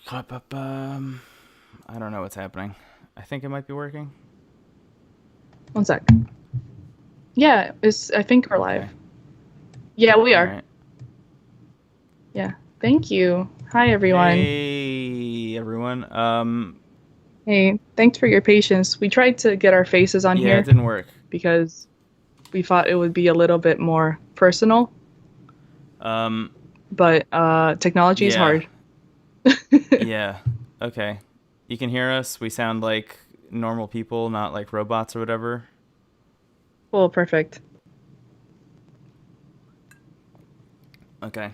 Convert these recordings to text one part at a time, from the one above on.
I don't know what's happening. I think it might be working. One sec. Yeah, I think we're live. Okay. Yeah, we All are. right. Yeah. Thank you. Hi, everyone. Hey, everyone. Hey, thanks for your patience. We tried to get our faces on Yeah, it here didn't work. because we thought it would be a little bit more personal, Um, but technology is yeah, hard. yeah. Okay. You can hear us. We sound like normal people, not like robots or whatever. Cool, perfect. Okay.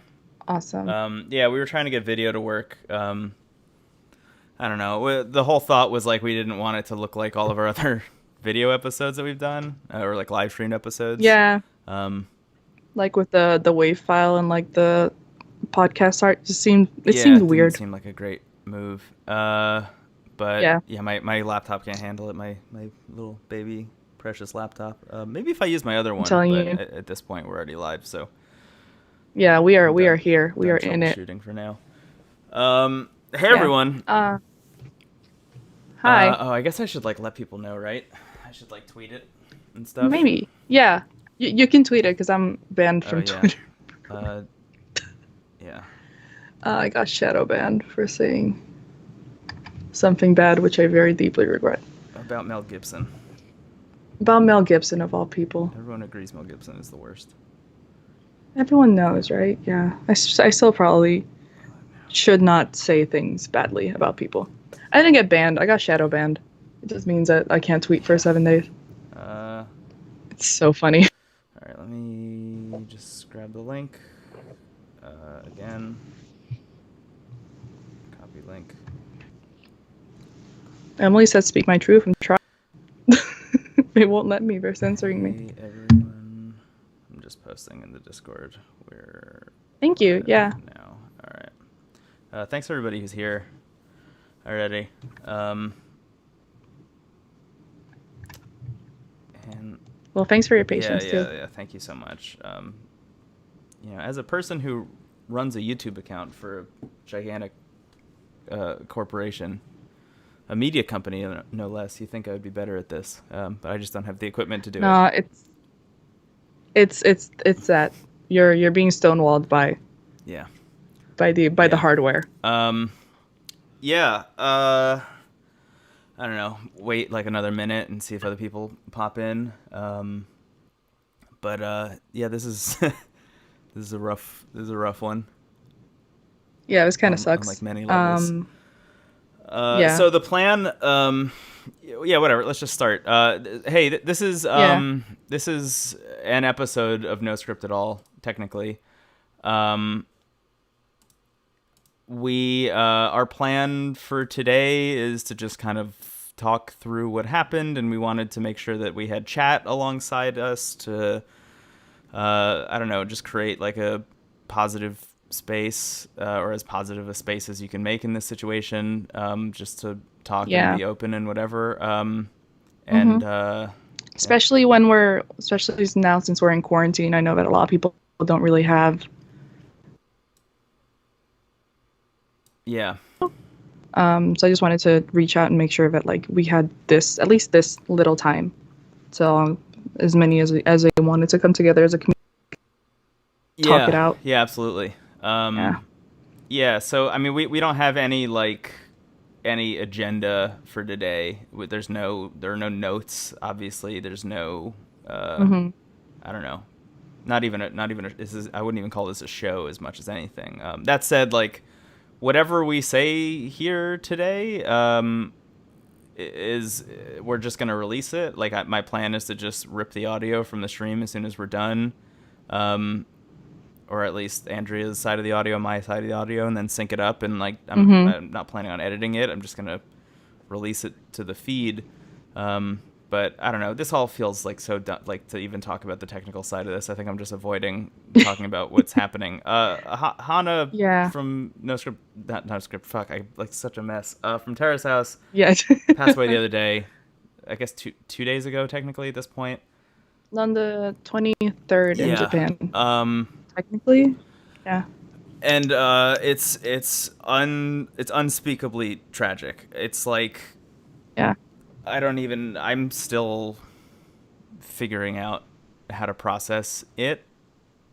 Awesome. Yeah, we were trying to get video to work. I don't know. The whole thought was like we didn't want it to look like all of our other video episodes that we've done, or like live streamed episodes. Yeah, Um, like with the wave file and like the podcast art it yeah, seemed it didn't weird. seem like a great move. But Yeah, yeah, my laptop can't handle it. My little baby precious laptop. Maybe if I use my other I'm one, telling but you. at this point we're already live, so Yeah, we are I'm we are done. here. I'm We are done in it. troubleshooting for now. Hey Yeah. everyone. Hi. Oh, I guess I should like let people know, right? I should like tweet it and stuff. Maybe. Yeah. You can tweet it because I'm banned Oh from yeah. Twitter. Uh, yeah. I got shadow banned for saying something bad, which I very deeply regret. About Mel Gibson. About Mel Gibson, of all people. Everyone agrees Mel Gibson is the worst. Everyone knows, right? Yeah. I still probably should not say things badly about people. I didn't get banned. I got shadow banned. It just means that I can't tweet for Yeah. 7 days. All It's so funny. right. Let me just grab the link. Again. Copy link. Emily said, "Speak my truth." I'm trying. They won't let me. They're censoring me. Hey everyone. I'm just posting in the Discord. We're Thank you. live Yeah. now. All right. Thanks everybody who's here already. And Well, thanks for your yeah, patience too. yeah, yeah. Thank you so much. As a person who runs a YouTube account for a gigantic corporation, a media company, no less, you think I would be better at this, but I just don't have the equipment to do it. No, it's that you're being stonewalled Yeah, by the yeah, hardware. um, yeah. I don't know. Wait like another minute and see if other people pop in. But yeah, this is this is a rough one. Yeah, this kind of On like sucks. many levels. Yeah, So the plan, yeah, whatever. Let's just start. Hey, yeah, this is an episode of No Script at All. Technically, um, we our plan for today is to just kind of talk through what happened, and we wanted to make sure that we had chat alongside us to, I don't know, just create like a positive space, or as positive a space as you can make in this situation, just to talk and yeah. be open and whatever. hmm And yeah, Especially now since we're in quarantine. I know that a lot of people don't really have. yeah, So I just wanted to reach out and make sure that like we had this at least this little time. So as many as they wanted to come together as a community, talk it yeah, out. yeah, absolutely. Yeah. Yeah, so I mean, we don't have any like any agenda for today. There are no notes. Obviously, there's no. hmm I don't know. Not even. This is. I wouldn't even call this a show as much as anything. That said, like whatever we say here today, is we're just gonna release it. Like my plan is to just rip the audio from the stream as soon as we're done. Um, or at least Andrea's side of the audio, my side of the audio, and then sync it up. And like, hmm I'm not planning on editing it. I'm just gonna release it to the feed. But I don't know. This all feels like so like to even talk about the technical side of this. I think I'm just avoiding talking about what's happening. Hana Yeah. from No Script, not No Script. Fuck, I like such a mess. From Terrace House Yeah. passed away the other day. I guess two days ago, technically at this point. On the 23rd in Yeah. Japan, Um, technically. Yeah. and it's unspeakably tragic. It's like Yeah. I'm still figuring out how to process it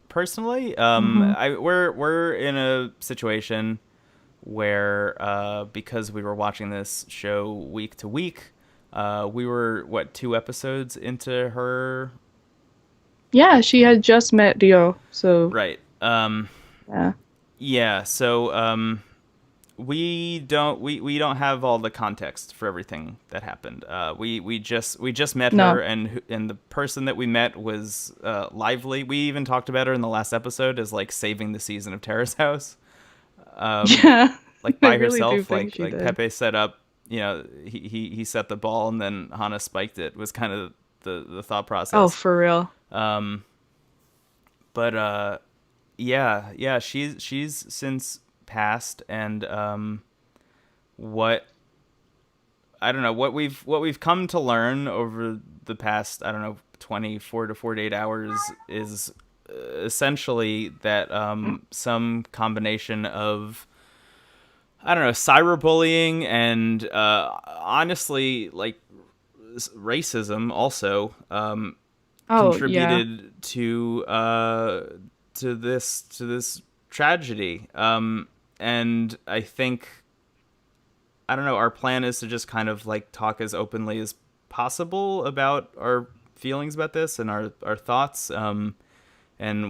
personally. Hmm. We're in a situation where because we were watching this show week to week, we were what, 2 episodes into her. Yeah, she had just met Dio, so Right. yeah. Yeah, so we don't have all the context for everything that happened. We just met her, No. and the person that we met was lively. We even talked about her in the last episode as like saving the season of Terrace House. Yeah. Like I by really do herself, think she like did. Pepe set up, he set the ball and then Hana spiked it, was kind of the thought Oh, process. for real. But yeah, she's since passed, and what I don't know, what we've come to learn over the past, I don't know, 24 to 48 hours is essentially that some combination of, I don't know, cyberbullying and honestly, like racism also Oh, yeah. contributed to this tragedy. And I think, I don't know, our plan is to just kind of like talk as openly as possible about our feelings about this and our thoughts, and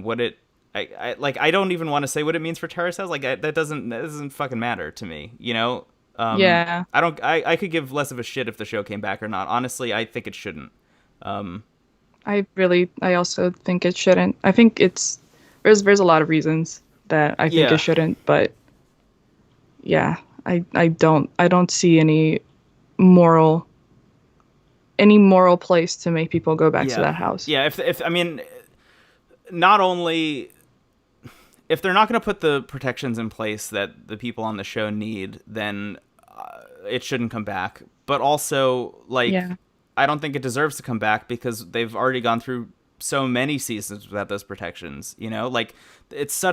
what it I don't even want to say what it means for Terrace House. Like that doesn't fucking matter to me, you know. Yeah. I could give less of a shit if the show came back or not. Honestly, I think it shouldn't. I also think it shouldn't. I think there's a lot of reasons that I think it Yeah, shouldn't, but yeah, I don't see moral moral place to make people go back to yeah, that house. yeah. If I mean, not only if they're not going to put the protections in place that the people on the show need, then it shouldn't come back. But also, like, Yeah. I don't think it deserves to come back because they've already gone through so many seasons without those protections. You know, like it's.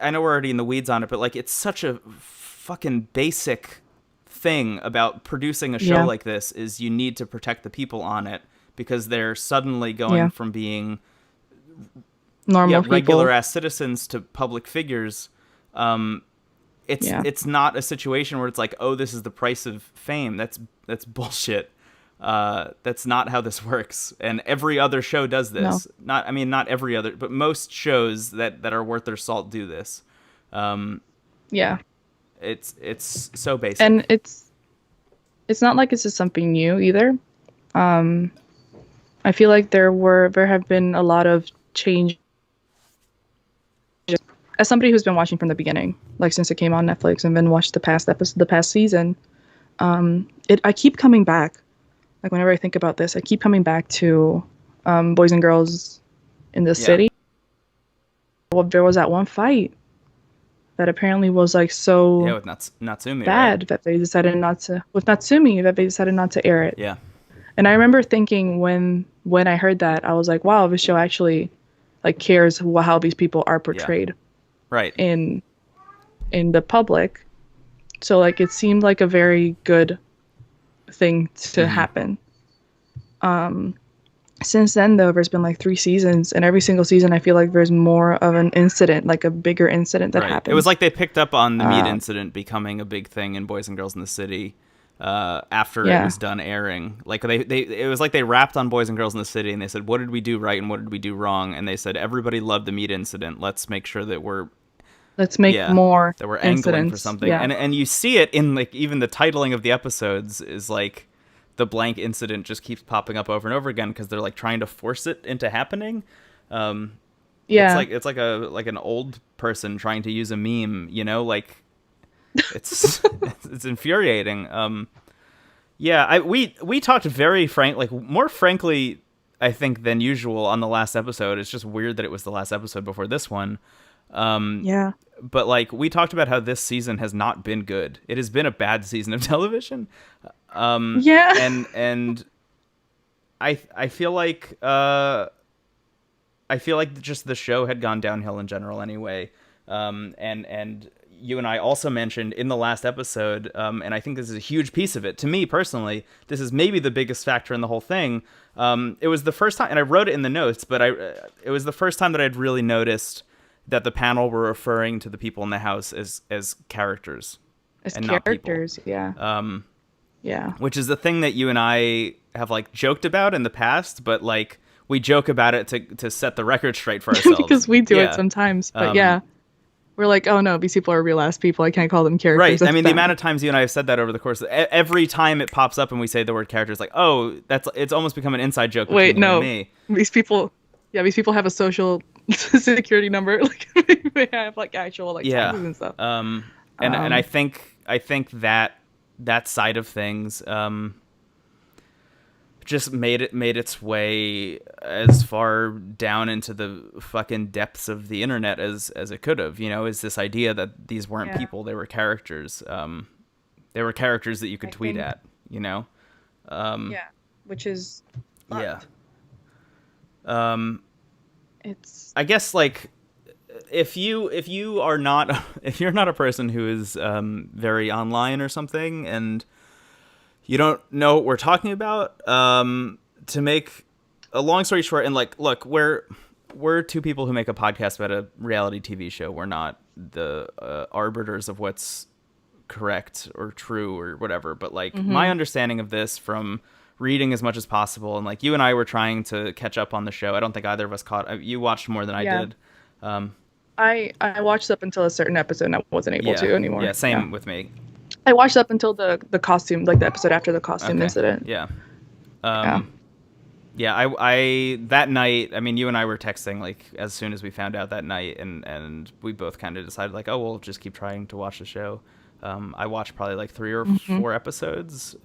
I know we're already in the weeds on it, but like it's such a fucking basic thing about producing a show Yeah. like this is you need to protect the people on it because they're suddenly going Yeah. from being, yeah, Normal regular people. ass citizens to public figures. um Yeah. it's not a situation where it's like, oh, this is the price of fame. That's bullshit. That's not how this works, and every other show does No. this. Not, I mean, not every other, but most shows that are worth their salt do this. um Yeah. it's so And basic. it's not like it's just something new either. I feel like there have been a lot of change as somebody who's been watching from the beginning, like since it came on Netflix and then watched the past season. I keep coming back. Like whenever I think about this, I keep coming back to boys and girls in the Yeah, city. Well, there was that one fight that apparently was like yeah, so with Natsumi, right? bad that they decided not to with Natsumi that they decided not to air it. Yeah, And I remember thinking when I heard that, I was like, wow, this show actually like cares how these people are yeah, portrayed right. in the public. So like it seemed like a very good thing to Hmm. happen. Since then though, there's been like 3 seasons, and every single season I feel like there's more of an incident, like a bigger incident that Right. It was happens. like they picked up on the meat incident becoming a big thing in Boys and Girls in the City after it Yeah. was done airing. Like it was like they rapped on Boys and Girls in the City and they said, what did we do right and what did we do wrong? And they said, everybody loved the meat incident. Let's make sure that Let's make yeah, more that we're angling for incidents. something. Yeah. And you see it in like even the titling of the episodes is like the blank incident just keeps popping up over and over again because they're like trying to force it into happening. Um, Yeah. it's like an old person trying to use a meme, you know, like it's it's infuriating. Yeah, we talked very like more frankly, I think, than usual on the last episode. It's just weird that it was the last episode before this one. Yeah. But like we talked about how this season has not been good. It has been a bad season of television. Yeah. And I feel like just the show had gone downhill in general anyway. And you and I also mentioned in the last episode, and I think this is a huge piece of it. To me personally, this is maybe the biggest factor in the whole thing. It was the first time, and I wrote it in the notes, but it was the first time that I'd really noticed that the panel were referring to the people in the house as characters As and not people. characters, yeah. Yeah. Which is the thing that you and I have like joked about in the past, but like we joke about it to set the record straight for ourselves. Because we do Yeah. it sometimes. But yeah. We're like, oh no, these people are real ass people. I can't call them characters. Right. That's I mean, the bad. amount of times you and I have said that over the course of every time it pops up and we say the word character, it's like, oh, it's almost become an inside joke between Wait, you no. and me. These people have a social security number. Like they have like actual like Yeah. taxes and stuff. And I think that side of things just made its way as far down into the fucking depths of the internet as it could have. Is this idea that these weren't people, they were characters. They were characters that you could tweet at. Yeah, which is Yeah. It's I guess like if you are not if you're not a person who is very online or something and you don't know what we're talking about, to make a long story short, and like, look, we're two people who make a podcast about a reality TV show. We're not the arbiters of what's correct or true or whatever. But like my understanding of this from reading as much as possible, and like you and I were trying to catch up on the show. I don't think either of us caught. You watched more than I did. I watched up until a certain episode and I wasn't able to anymore. Yeah, same with me. I watched up until the costume, like the episode after the costume incident. Yeah. I that night, I mean, you and I were texting like as soon as we found out that night, and we both kind of decided like, oh, we'll just keep trying to watch the show. I watched probably like 3 or 4 episodes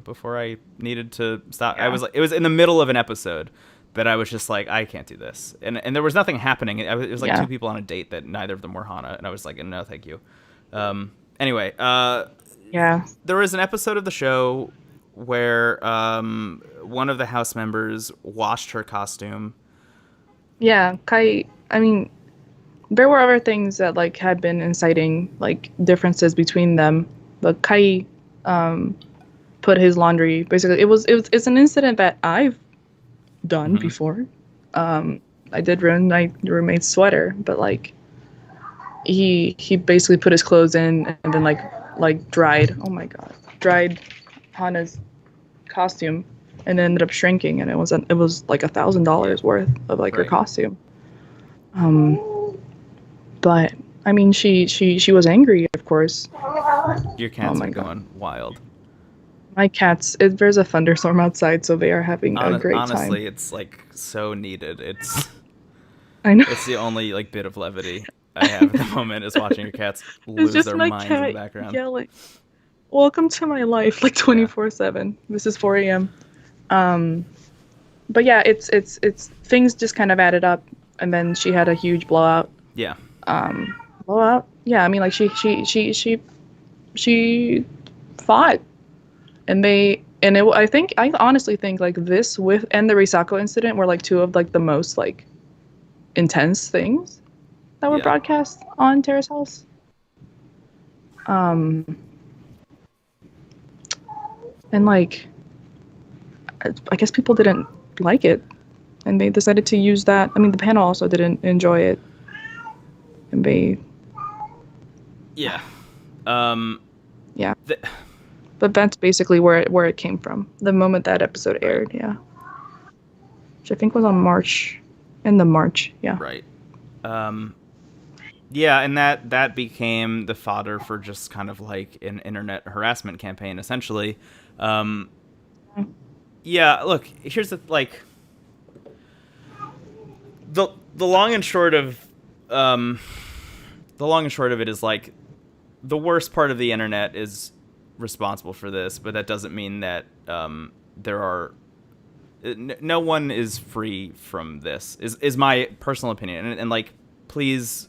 before I needed to stop. Yeah. It was in the middle of an episode that I was just like, I can't do this, and there was nothing happening. It was like 2 people on a date that neither of them were Hana, and I was like, no, thank you. Anyway, there was an episode of the show where one of the house members washed her costume. Yeah, Kai. I mean, there were other things that like had been inciting like differences between them, but Kai put his laundry. Basically, it's an incident that I've done before. I did ruin my roommate's sweater, but like he basically put his clothes in and then like dried. Oh my god, dried Hana's costume and it ended up shrinking, and it was like $1,000 worth of like her costume. But I mean, she was angry, of course. Your cats are going wild. My cats. There's a thunderstorm outside, so they are having a great time. Honestly, it's like so needed. I know. It's the only like bit of levity I have at the moment is watching your cats lose their minds in the background. Yelling, "Welcome to my life!" Like 24/7. This is 4 a.m. But yeah, it's things just kind of added up, and then she had a huge blowout. Yeah. Blowout. Yeah, I mean, like she fought, and I honestly think like this and the Risako incident were like 2 of like the most like intense things that were broadcast on Terrace House. And like, I guess people didn't like it, and they decided to use that. I mean, the panel also didn't enjoy it, and they. Yeah. Yeah. But that's basically where it came from. The moment that episode aired, yeah. Which I think was on March. Yeah. Right. Yeah, and that became the fodder for just kind of like an internet harassment campaign, essentially. Yeah, look, here's the like the long and short of it is like the worst part of the internet is responsible for this, but that doesn't mean that no one is free from this is my personal opinion, and like, please,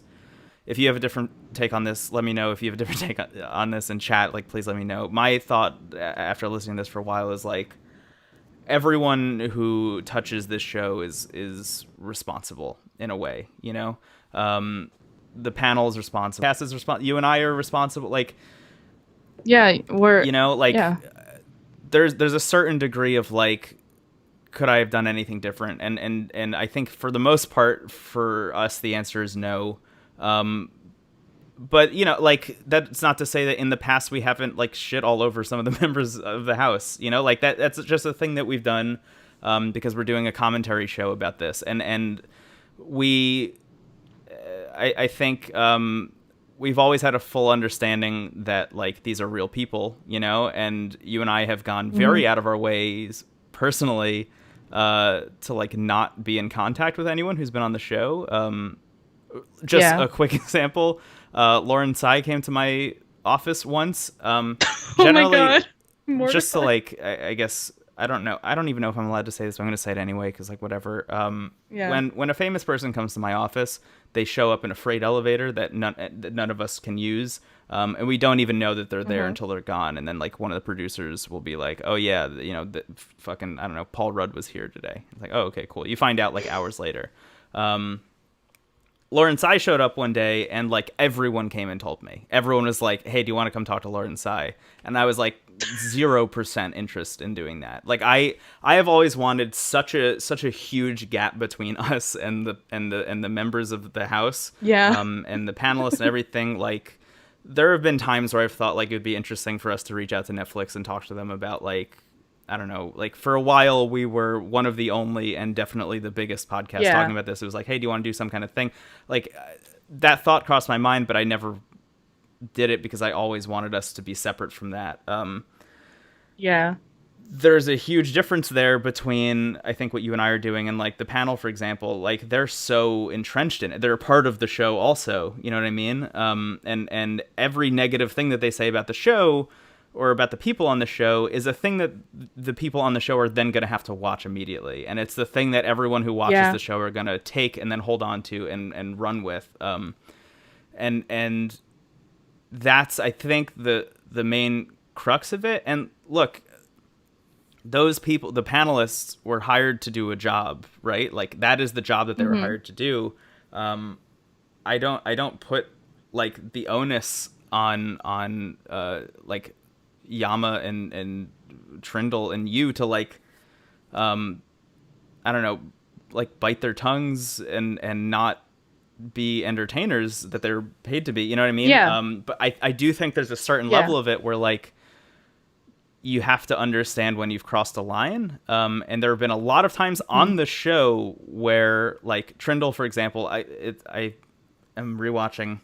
if you have a different take on this, let me know. If you have a different take on this in chat, like, please let me know. My thought after listening to this for a while is like, everyone who touches this show is responsible in a way, the panel is responsible. Cass is responsible. You and I are responsible. Like, Yeah, we're you know, like yeah. there's a certain degree of like, could I have done anything different? And I think for the most part, for us, the answer is no. But you know, like that's not to say that in the past we haven't like shit all over some of the members of the house. You know, like that's just a thing that we've done because we're doing a commentary show about this, and we, I think we've always had a full understanding that like these are real people, you know, and you and I have gone very out of our ways personally to like not be in contact with anyone who's been on the show. Just a quick example. Lauren Tsai came to my office once. Oh Generally, my god. just to Mortified. like, I guess I don't know. I don't even know if I'm allowed to say this, but I'm going to say it anyway because like whatever. Yeah. When a famous person comes to my office, they show up in a freight elevator that none of us can use, and we don't even know that they're there until they're gone. And then like one of the producers will be like, "Oh yeah, you know, fucking I don't know, Paul Rudd was here today." It's like, "Oh okay, cool." You find out like hours later. Lauren Tsai showed up one day and like everyone came and told me. Everyone was like, "Hey, do you want to come talk to Lauren Tsai?" And I was like 0% interest in doing that. Like I have always wanted such a huge gap between us and the members of the house. Yeah. And the panelists and everything. Like there have been times where I've thought like it would be interesting for us to reach out to Netflix and talk to them about like, I don't know, like for a while we were one of the only and definitely the biggest podcasts talking about this. It was like, hey, do you want to do some kind of thing? Like that thought crossed my mind, but I never did it because I always wanted us to be separate from that. Yeah. There's a huge difference there between I think what you and I are doing and like the panel, for example. Like they're so entrenched in it. They're a part of the show also. You know what I mean? And every negative thing that they say about the show or about the people on the show is a thing that the people on the show are then going to have to watch immediately. And it's the thing that everyone who watches the show are going to take and then hold on to and run with. And that's, I think, the main crux of it. And look, those people, the panelists, were hired to do a job, right? Like that is the job that they were hired to do. I don't put like the onus on like Yama and Trindle and you to like I don't know, like bite their tongues and not be entertainers that they're paid to be, you know what I mean? Yeah. But I do think there's a certain level of it where like you have to understand when you've crossed a line. And there have been a lot of times on the show where like Trindle, for example, I am rewatching,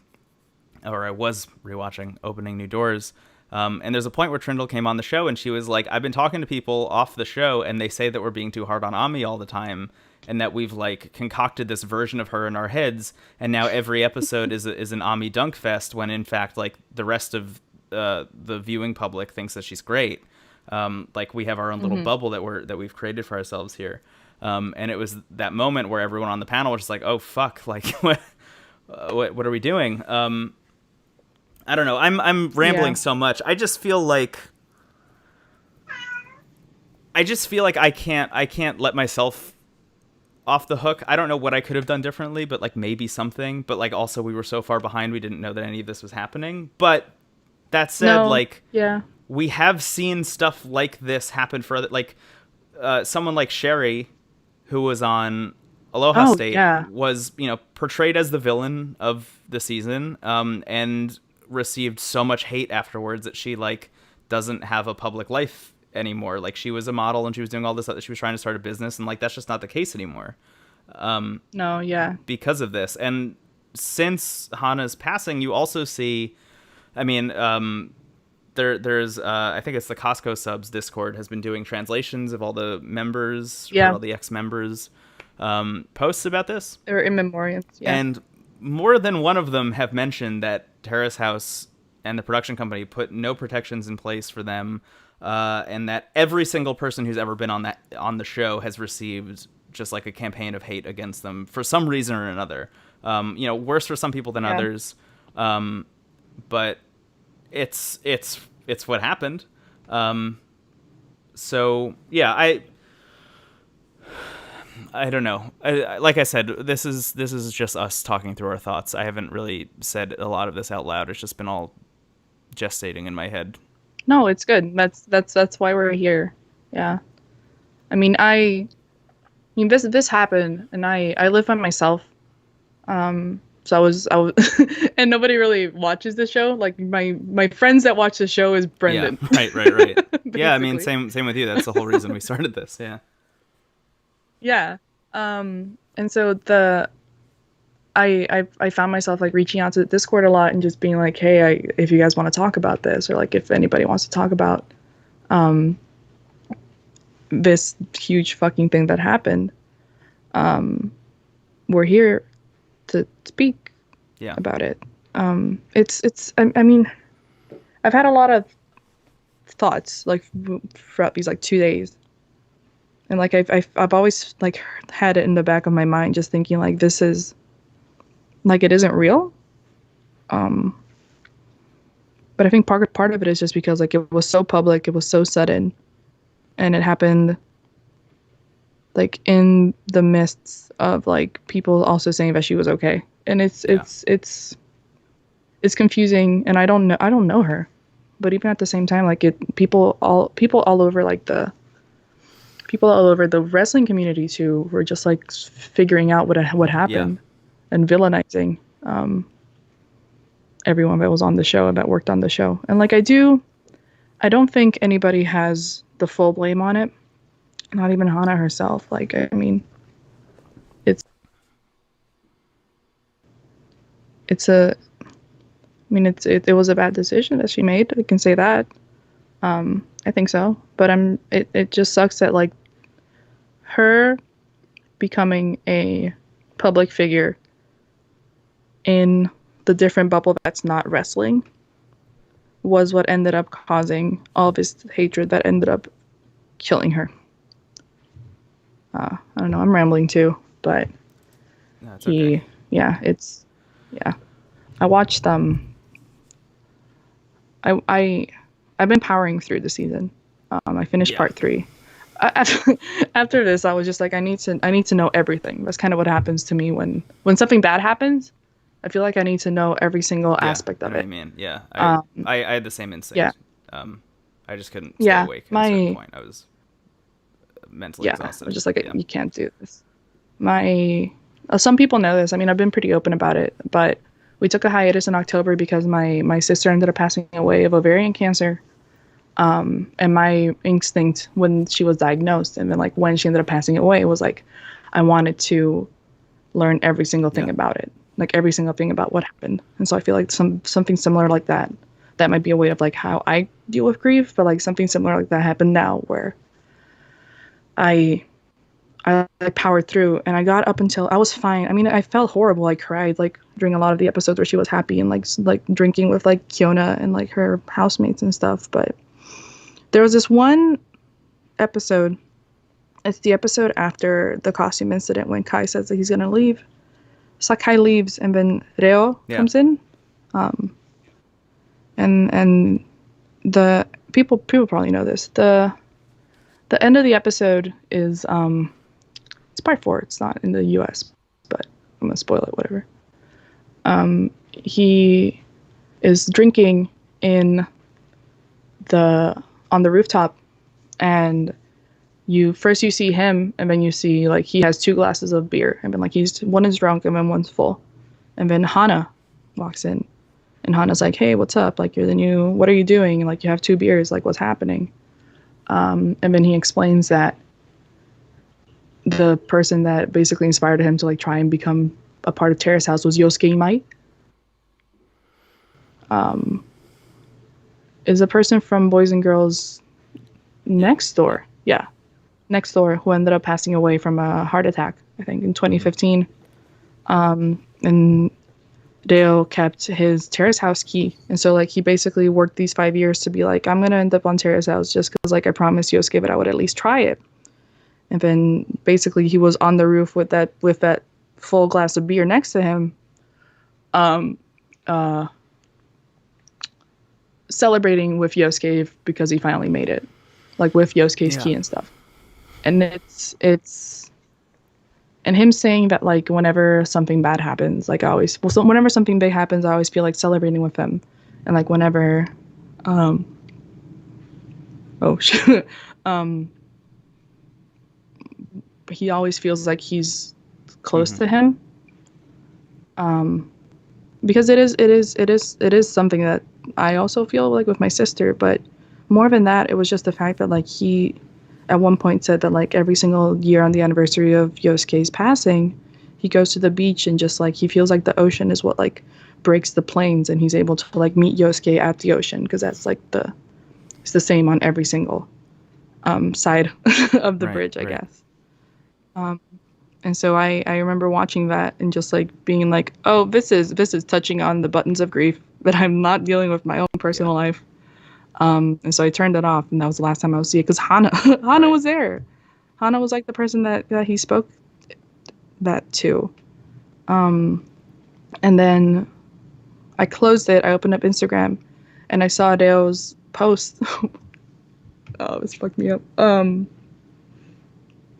or I was rewatching Opening New Doors. And there's a point where Trindle came on the show and she was like, I've been talking to people off the show and they say that we're being too hard on Ami all the time and that we've like concocted this version of her in our heads. And now every episode is an Ami dunk fest when in fact, like the rest of the viewing public thinks that she's great. Like we have our own little bubble that we've created for ourselves here. And it was that moment where everyone on the panel was just like, oh fuck, like what are we doing? I don't know. I'm rambling so much. I just feel like I can't let myself off the hook. I don't know what I could have done differently, but like maybe something. But like also we were so far behind, we didn't know that any of this was happening. But that said, we have seen stuff like this happen for other, like someone like Sherry, who was on Aloha State, was portrayed as the villain of the season, and received so much hate afterwards that she like doesn't have a public life anymore. Like she was a model and she was doing all this, she was trying to start a business, and like that's just not the case anymore. Because of this. And since Hana's passing, you also see, I mean, there's I think it's the Costco subs Discord has been doing translations of all the members, or all the ex-members posts about this. Or in memoriams. And more than one of them have mentioned that Terrace House and the production company put no protections in place for them, and that every single person who's ever been on the show has received just like a campaign of hate against them for some reason or another. Worse for some people than others, but it's what happened. So yeah, I don't know. Like I said, this is just us talking through our thoughts. I haven't really said a lot of this out loud. It's just been all gestating in my head. No, it's good. That's why we're here. Yeah. I mean, this happened, and I live by myself. So I was, and nobody really watches the show. Like my friends that watch the show is Yeah, Brendan. right. Yeah, I mean, Basically. same with you. That's the whole reason we started this. Yeah, Yeah. And so I found myself like reaching out to the Discord a lot and just being like, hey, if you guys want to talk about this, or like if anybody wants to talk about um this huge fucking thing that happened, we're here to speak yeah, about it. I mean, I've had a lot of thoughts like throughout these like 2 days, and like I've always like had it in the back of my mind, just thinking like this is like it isn't real. Um, but I think part of it is just because like it was so public, it was so sudden, and it happened like in the midst of like people also saying that she was okay, and yeah, it's confusing, and I don't know her, but even at the same time, like it people all over like the people all over the wrestling community too were just like figuring out what yeah, happened and villainizing everyone that was on the show and that worked on the show. And like I don't think anybody has the full blame on it. Not even Hana herself. Like I mean, it's it's a it was a bad decision that she made. I can say that. I think so. But it just sucks that like her becoming a public figure in the different bubble that's not wrestling was what ended up causing all this hatred that ended up killing her. I don't know. I'm rambling too, but no, it's okay. yeah, yeah. I watched I I've been powering through the season. I finished Yeah, part 3. After, after this, I was just like, I need to know everything. That's kind of what happens to me when something bad happens. I feel like I need to know every single yeah. aspect I of know what it. you mean. Yeah, Um, I had the same yeah, instinct. I just couldn't stay yeah. awake at a certain My point. I was mentally Yeah, I exhausted. was just like, Yeah, you can't do this. My Some people know this. I mean, I've been pretty open about it, but we took a hiatus in October because my sister ended up passing away of ovarian cancer. And my instinct when she was diagnosed and then like when she ended up passing away was like, I wanted to learn every single yeah, thing about it, like every single thing about what happened. And so I feel like something similar like that might be a way of like how I deal with grief, but like something similar like that happened now where I I powered through and I got up until I was fine. I mean, I felt horrible. I cried like during a lot of the episodes where she was happy and like drinking with like Kiona and like her housemates and stuff. But there was this one episode. It's the episode after the costume incident when Kai says that he's gonna leave. Sakai leaves and then Reo yeah, comes in. And the people probably know this. The end of the episode is it's part 4. It's not in the U.S., but I'm gonna spoil it. Whatever. He is drinking in the on the rooftop, and you see him, and then you see like he has 2 glasses of beer, and then like one is drunk, and then one's full, and then Hana walks in, and Hana's like, "Hey, what's up? Like you're the new. What are you doing? Like you have 2 beers. Like what's happening?" And then he explains that the person that basically inspired him to like try and become a part of Terrace House was Yosuke Imai. Is a person from Boys and Girls yeah, Next Door. Yeah, Next Door, who ended up passing away from a heart attack, I think, in mm-hmm. 2015. And Dale kept his Terrace House key. And so, like, he basically worked these 5 years to be like, I'm going to end up on Terrace House just because, like, I promised Yosuke that I would at least try it. And then basically he was on the roof with that full glass of beer next to him, celebrating with Yosuke because he finally made it, like with Yosuke's Yeah. key and stuff. And it's And him saying that like whenever something bad happens, like I always well, so whenever something big happens, I always feel like celebrating with him, and like whenever, um, oh shit, um, he always feels like he's close Mm-hmm. to him, um, because it is something that I also feel like with my sister, but more than that, it was just the fact that like he at one point said that like every single year on the anniversary of Yosuke's passing, he goes to the beach and just like he feels like the ocean is what like breaks the plains, and he's able to like meet Yosuke at the ocean because that's like it's the same on every single side of the Right, bridge, I right. guess. Um, and so I remember watching that and just like being like, oh, this is touching on the buttons of grief that I'm not dealing with my own Yeah, personal life. And so I turned it off, and that was the last time I would see it because Hana Hana right. was there. Hana was like the person that he spoke that to. Um, and then I closed it. I opened up Instagram, and I saw Deo's post. Oh, this fucked me up.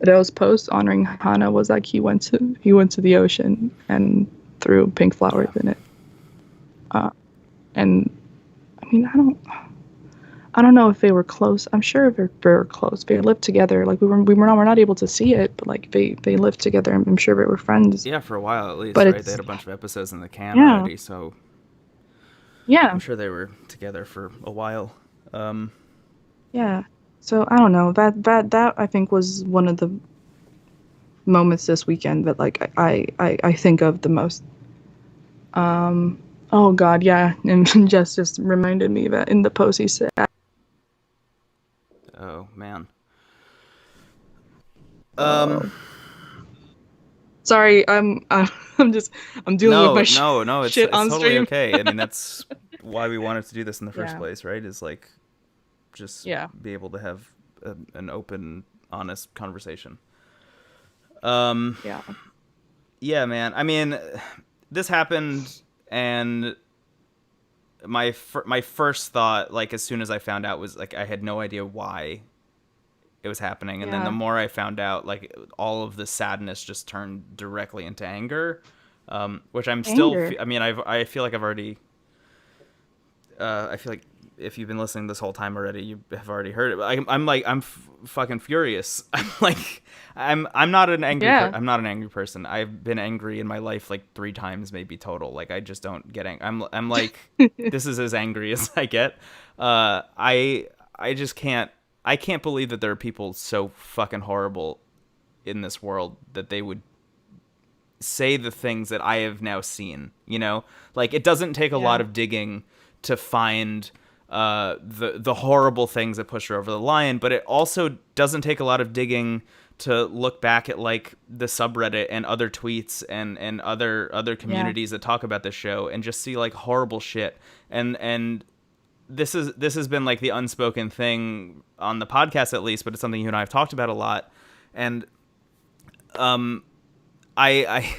Deo's post honoring Hana was like he went to the ocean and threw pink flowers Yeah. in it. Uh, and I mean, I don't know if they were close. I'm sure they were close. They lived together. Like we're not able to see it, but like they lived together. I'm sure they were friends. Yeah, for a while at But least, right? They it's had a bunch of episodes in the can yeah, already, so I'm yeah, sure they were together for a while. Um, yeah. So I don't know. That I think was one of the moments this weekend that like I think of the most. Um. Oh God, yeah. And Jess just reminded me that in the post he said. oh man. Um, Oh, sorry. I'm dealing with my no, no, no. It's shit it's on totally stream. okay. I mean, that's why we wanted to do this in the first Yeah. place, right? Is like just Yeah. be able to have an open, honest conversation. Um, Yeah. yeah, man. I mean, this happened, and my first thought, like as soon as I found out, was like I had no idea why it was happening, and then the Yeah. more I found out, like all of the sadness just turned directly into anger, which I'm still. Anger. I mean, I feel like I've already. I feel like if you've been listening this whole time already, you have already heard it. But I'm like fucking furious. I'm not an angry Yeah. I'm not an angry person. I've been angry in my life like 3 times maybe total. Like I just don't get angry. I'm like this is as angry as I get. I just can't. I can't believe that there are people so fucking horrible in this world that they would say the things that I have now seen. You know, like it doesn't take a lot Yeah. of digging to find the horrible things that push her over the line, but it also doesn't take a lot of digging to look back at like the subreddit and other tweets and other Yeah. communities that talk about this show and just see like horrible shit. And this has been like the unspoken thing on the podcast at least, but it's something you and I have talked about a lot. And I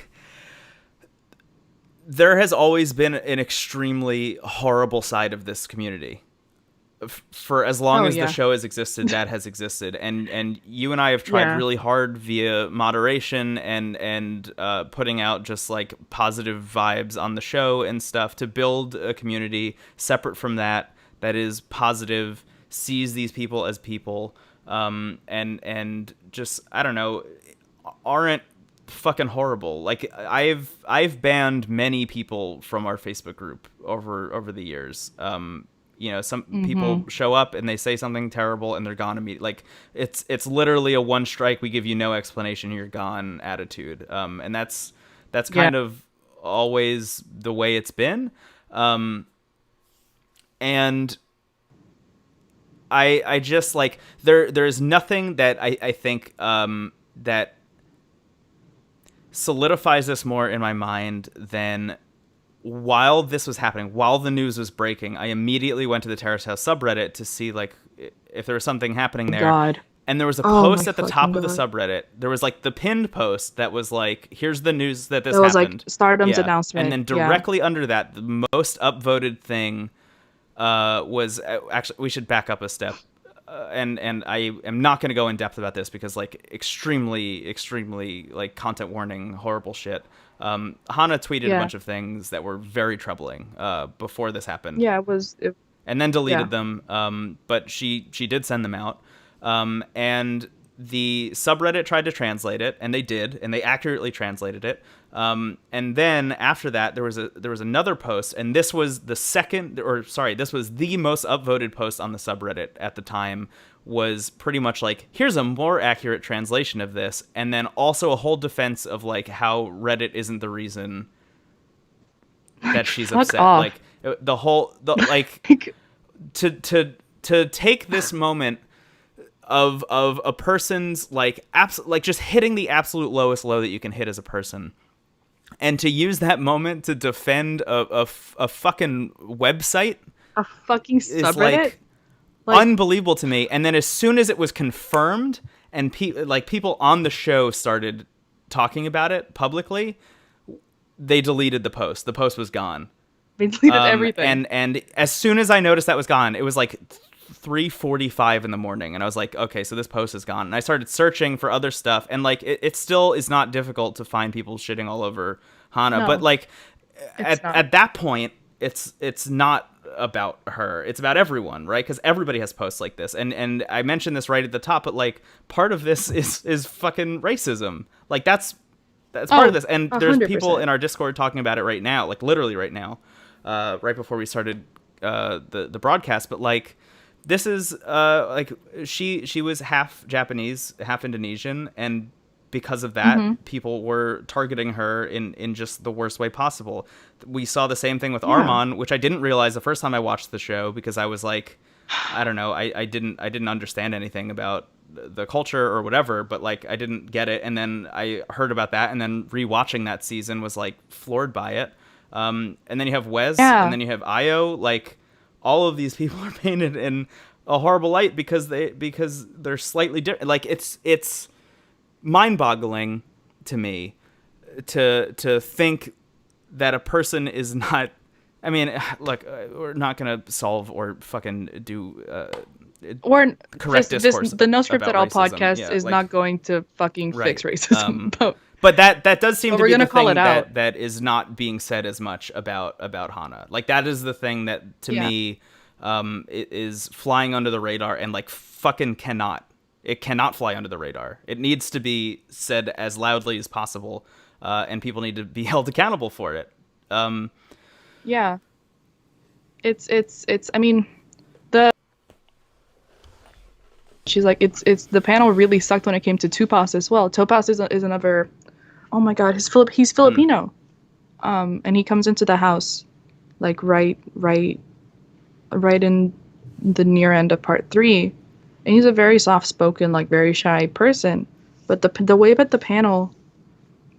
there has always been an extremely horrible side of this community. For as long Oh as the yeah. show has existed, that has existed, and you and I have tried Yeah. really hard via moderation and putting out just like positive vibes on the show and stuff to build a community separate from that is positive, sees these people as people, and just I don't know, aren't fucking horrible. Like I've banned many people from our Facebook group over the years. You know, some Mm-hmm. people show up and they say something terrible and they're gone immediately. Like it's literally a one strike, we give you no explanation, you're gone attitude. And that's Yeah. kind of always the way it's been. And I just like there's nothing that I think that solidifies this more in my mind than while this was happening, while the news was breaking, I immediately went to the Terrace House subreddit to see like if there was something happening there. God. And there was a Oh my post at the fucking top of the God. subreddit. There was like the pinned post that was like, "Here's the news that It this was like happened." Stardom's Yeah, and announcement. then Yeah. directly under that, the most upvoted thing was actually we should back up a step. and I am not going to go in depth about this because like extremely like content warning, horrible shit. Hana tweeted a Yeah. bunch of things that were very troubling before this happened, Yeah, it was. and then Yeah. deleted them. But she did send them out, and the subreddit tried to translate it, and they did, and they accurately translated it. And then after that, there was another post, and this was the most upvoted post on the subreddit at the time. Was pretty much like, here's a more accurate translation of this, and then also a whole defense of like how Reddit isn't the reason that she's Fuck upset. off. Like like to take this moment of a person's like like just hitting the absolute lowest low that you can hit as a person, and to use that moment to defend a fucking website A fucking is subreddit. like unbelievable to me. And then as soon as it was confirmed and people on the show started talking about it publicly, they deleted the post. The post was gone. They deleted everything. And as soon as I noticed that was gone, it was like 3:45 in the morning, and I was like, okay, so this post is gone. And I started searching for other stuff, and like it still is not difficult to find people shitting all over Hana, No, but like it's not. at that point, it's not about her, it's about everyone, right? Because everybody has posts like this, and I mentioned this right at the top, but like part of this is fucking racism. Like that's part of this, and there's 100%. people in our Discord talking about it right now, like literally right now, right before we started the broadcast. But like this is like she was half Japanese, half Indonesian, and because of that, people were targeting her in just the worst way possible. We saw the same thing with Armon, which I didn't realize the first time I watched the show, because I was like, I don't know, I didn't understand anything about the culture or whatever, but like I didn't get it. And then I heard about that, and then rewatching that season was like floored by it. And then you have Wes, and then you have Io. Like all of these people are painted in a horrible light because they're slightly different. Like it's mind-boggling to me to think that a person is not. I mean, look, we're not gonna solve or fucking do or correct discourse. The No Script about at All racism. podcast Yeah, is like, not going to fucking fix racism. But that does seem to we're be gonna the call thing it out. that is not being said as much about Hana. Like that is the thing that to me it is flying under the radar, and like fucking it cannot fly under the radar. It needs to be said as loudly as possible, and people need to be held accountable for it. Yeah. It's I mean, she's like, it's the panel really sucked when it came to Tupas as well. Tupas is another, oh my god, he's Filipino. And he comes into the house like right in the near end of part 3, and he's a very soft-spoken, like very shy person. But the way that the panel,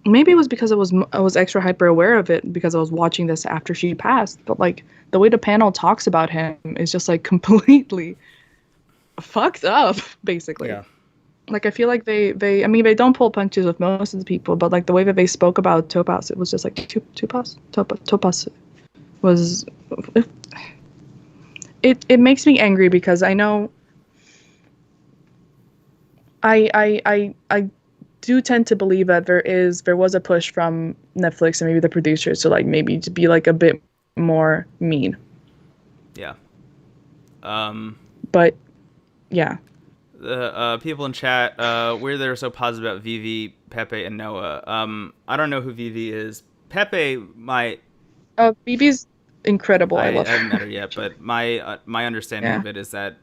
maybe it was because I was extra hyper aware of it because I was watching this after she passed, but like the way the panel talks about him is just like completely fucked up, basically. Yeah. Like I feel like they don't pull punches with most of the people, but like the way that they spoke about Topaz, it was just like Topaz was it makes me angry because I know I do tend to believe that there was a push from Netflix and maybe the producers to like maybe to be like a bit more mean. Yeah. But yeah. The people in chat, we're there so positive about Vivi, Pepe, and Noah. I don't know who Vivi is. Pepe, Vivi's incredible. I love her. I haven't met her yet, but my understanding of it is that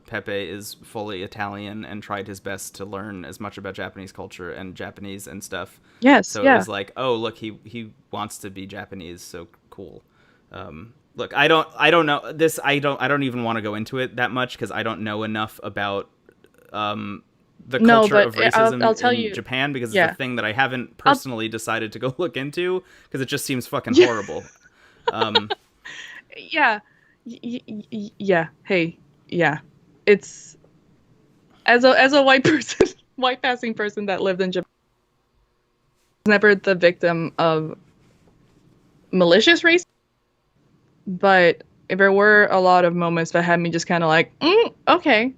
Pepe is fully Italian and tried his best to learn as much about Japanese culture and Japanese and stuff. Yes. So it was like, oh look, he wants to be Japanese, so cool. Look, I don't know this. I don't even want to go into it that much because I don't know enough about the culture of racism I'll tell in you, Japan, because it's a thing that I haven't personally decided to go look into because it just seems fucking horrible. Yeah. Yeah. Hey. Yeah. It's as a white person, white passing person that lived in Japan, I was never the victim of malicious racism, but there were a lot of moments that had me just kind of like, okay,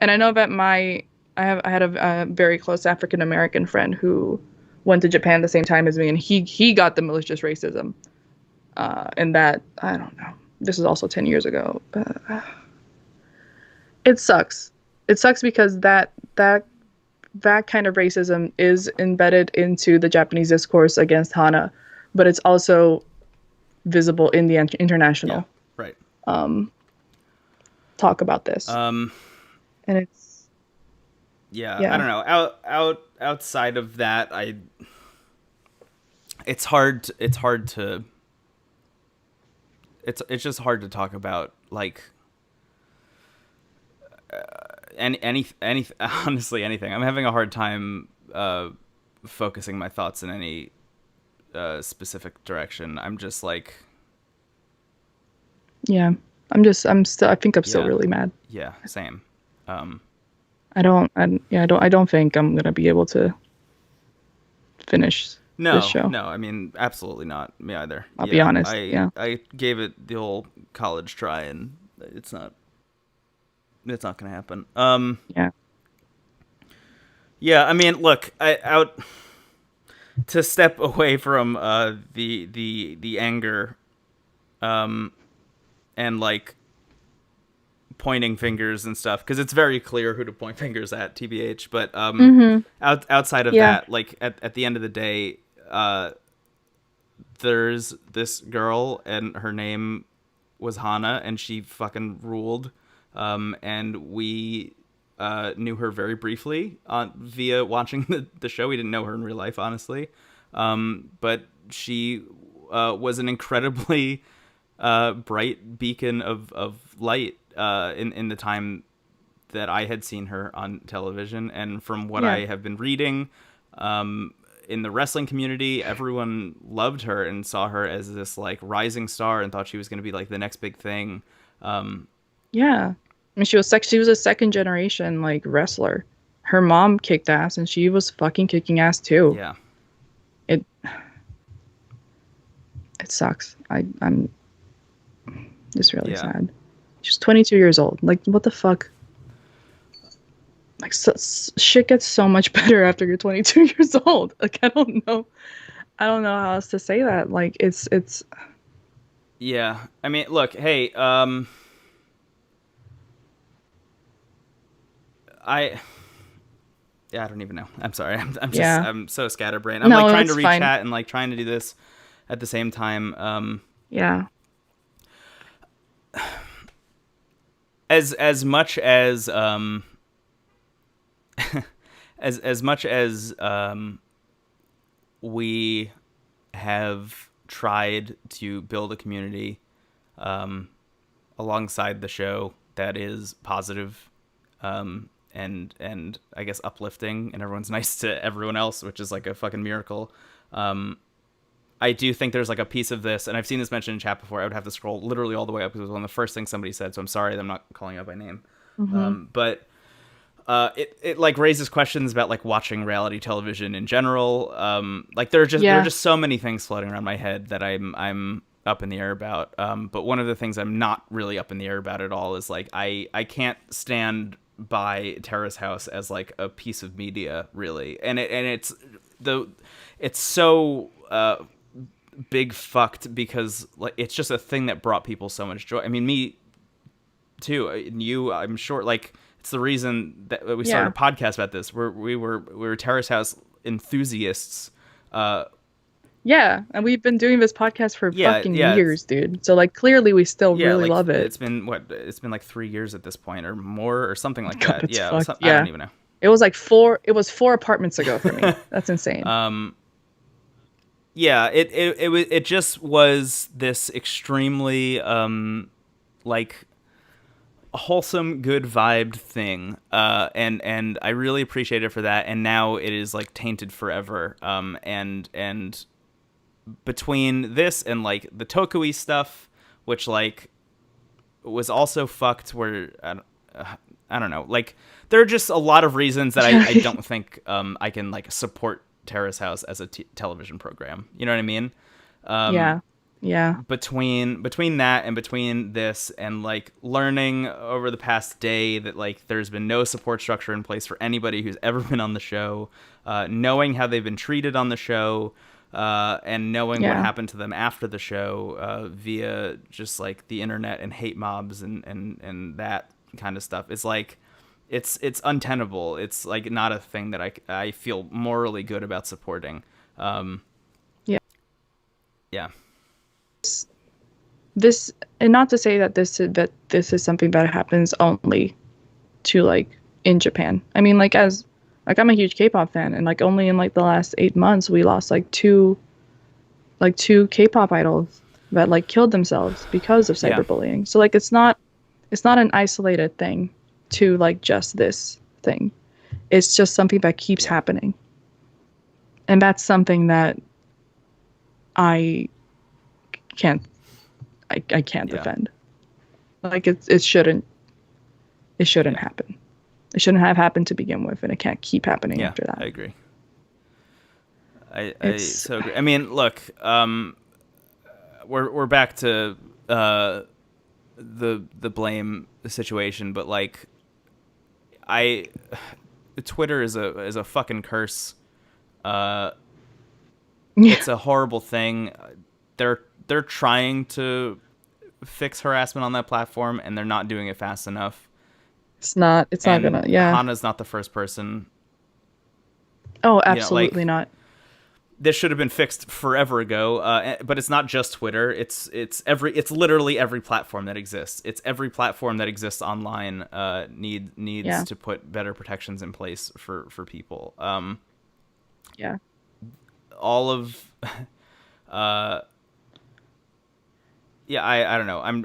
And I know that I had a very close African American friend who went to Japan the same time as me, and he got the malicious racism. And that, I don't know. This is also 10 years ago. It sucks. It sucks because that kind of racism is embedded into the Japanese discourse against Hana, but it's also visible in the Yeah. international Right. talk about this. And it's Yeah. I yeah. don't know. Outside of that, it's hard. It's just hard to talk about like any honestly anything. I'm having a hard time focusing my thoughts in any specific direction. I'm just like, Yeah. I think I'm still yeah, really mad. yeah, same. I don't think I'm gonna be able to finish this No, show. no, I mean, absolutely not. Me either. I'll be Yeah, honest. I Yeah. I gave it the whole college try, and it's not gonna happen. Yeah. Yeah, I mean, look, I out to step away from the anger, and like pointing fingers and stuff, because it's very clear who to point fingers at, tbh. But Mhm. outside of Yeah. that, like at the end of the day, there's this girl and her name was Hana, and she fucking ruled. And we knew her very briefly via watching the show. We didn't know her in real life, honestly. But she was an incredibly bright beacon of light in the time that I had seen her on television. And from what Yeah. I have been reading, in the wrestling community, everyone loved her and saw her as this like rising star and thought she was going to be like the next big thing. Yeah. I mean, she was a second generation like wrestler. Her mom kicked ass, and she was fucking kicking ass too. Yeah. It it sucks. I'm just really Yeah. sad. She's 22 years old. Like, what the fuck? Like, shit gets so much better after you're 22 years old. Like, I don't know. I don't know how else to say that. Like, it's Yeah. I mean, look, hey, I yeah, I don't even know. I'm sorry. yeah. I'm so scatterbrained. I'm like No, trying to that's read fine. chat and like trying to do this at the same time. Yeah. As much as as much as we have tried to build a community alongside the show that is positive, and I guess uplifting, and everyone's nice to everyone else, which is like a fucking miracle. I do think there's like a piece of this, and I've seen this mentioned in chat before. I would have to scroll literally all the way up because it was one of the first things somebody said. So I'm sorry that I'm not calling out by name. Mm-hmm. But it like raises questions about like watching reality television in general. Like there are Yeah. just so many things floating around my head that I'm up in the air about. But one of the things I'm not really up in the air about at all is like I can't stand by Terrace House as like a piece of media, really, and it's so big fucked because like it's just a thing that brought people so much joy. I mean, me too, and you, I'm sure, like it's the reason that we started Yeah. a podcast about this. We were Terrace House enthusiasts. Yeah. And we've been doing this podcast for Yeah, fucking yeah, years, dude. So like clearly we still yeah. really Like love it. it's been what? It's been like 3 years at this point, or more, or something like God, that. that's Yeah, fucked. I don't Yeah. even know. It was 4 apartments ago for me. That's insane. Yeah, it just was this extremely like wholesome, good vibed thing, and I really appreciate it for that. And now it is like tainted forever. And between this and like the Tokui stuff, which like was also fucked, where I don't know, like there are just a lot of reasons that I don't think I can like support Terrace House as a television program. You know what I mean? Yeah. Yeah. between that and between this and like learning over the past day that like there's been no support structure in place for anybody who's ever been on the show, knowing how they've been treated on the show, and knowing what Yeah. happened to them after the show, via just like the internet and hate mobs and that kind of stuff. It's like it's untenable. It's like not a thing that I feel morally good about supporting. Yeah. Yeah. This, and not to say that this is something that happens only to like in Japan. I mean, like as like I'm a huge K-pop fan, and like only in like the last 8 months we lost like two K-pop idols that like killed themselves because of Yeah. cyberbullying. So like it's not an isolated thing to like just this thing. It's just something that keeps Yeah. happening. And that's something that I can't I can't Yeah. defend. Like it shouldn't happen. It shouldn't have happened to begin with, and it can't keep happening Yeah, after that. I agree. I It's so agree. I mean, look, we're back to the blame situation, but like, I Twitter is a fucking curse. Uh, yeah, it's a horrible thing. They're trying to fix harassment on that platform, and they're not doing it fast enough. it's not And gonna, yeah. Hana's not the first person. Oh, You know, absolutely like not. this should have been fixed forever ago. But it's not just Twitter. It's literally every platform that exists. It's every platform that exists online. Needs Yeah. to put better protections in place for people. Yeah. All of, yeah, I don't know. I'm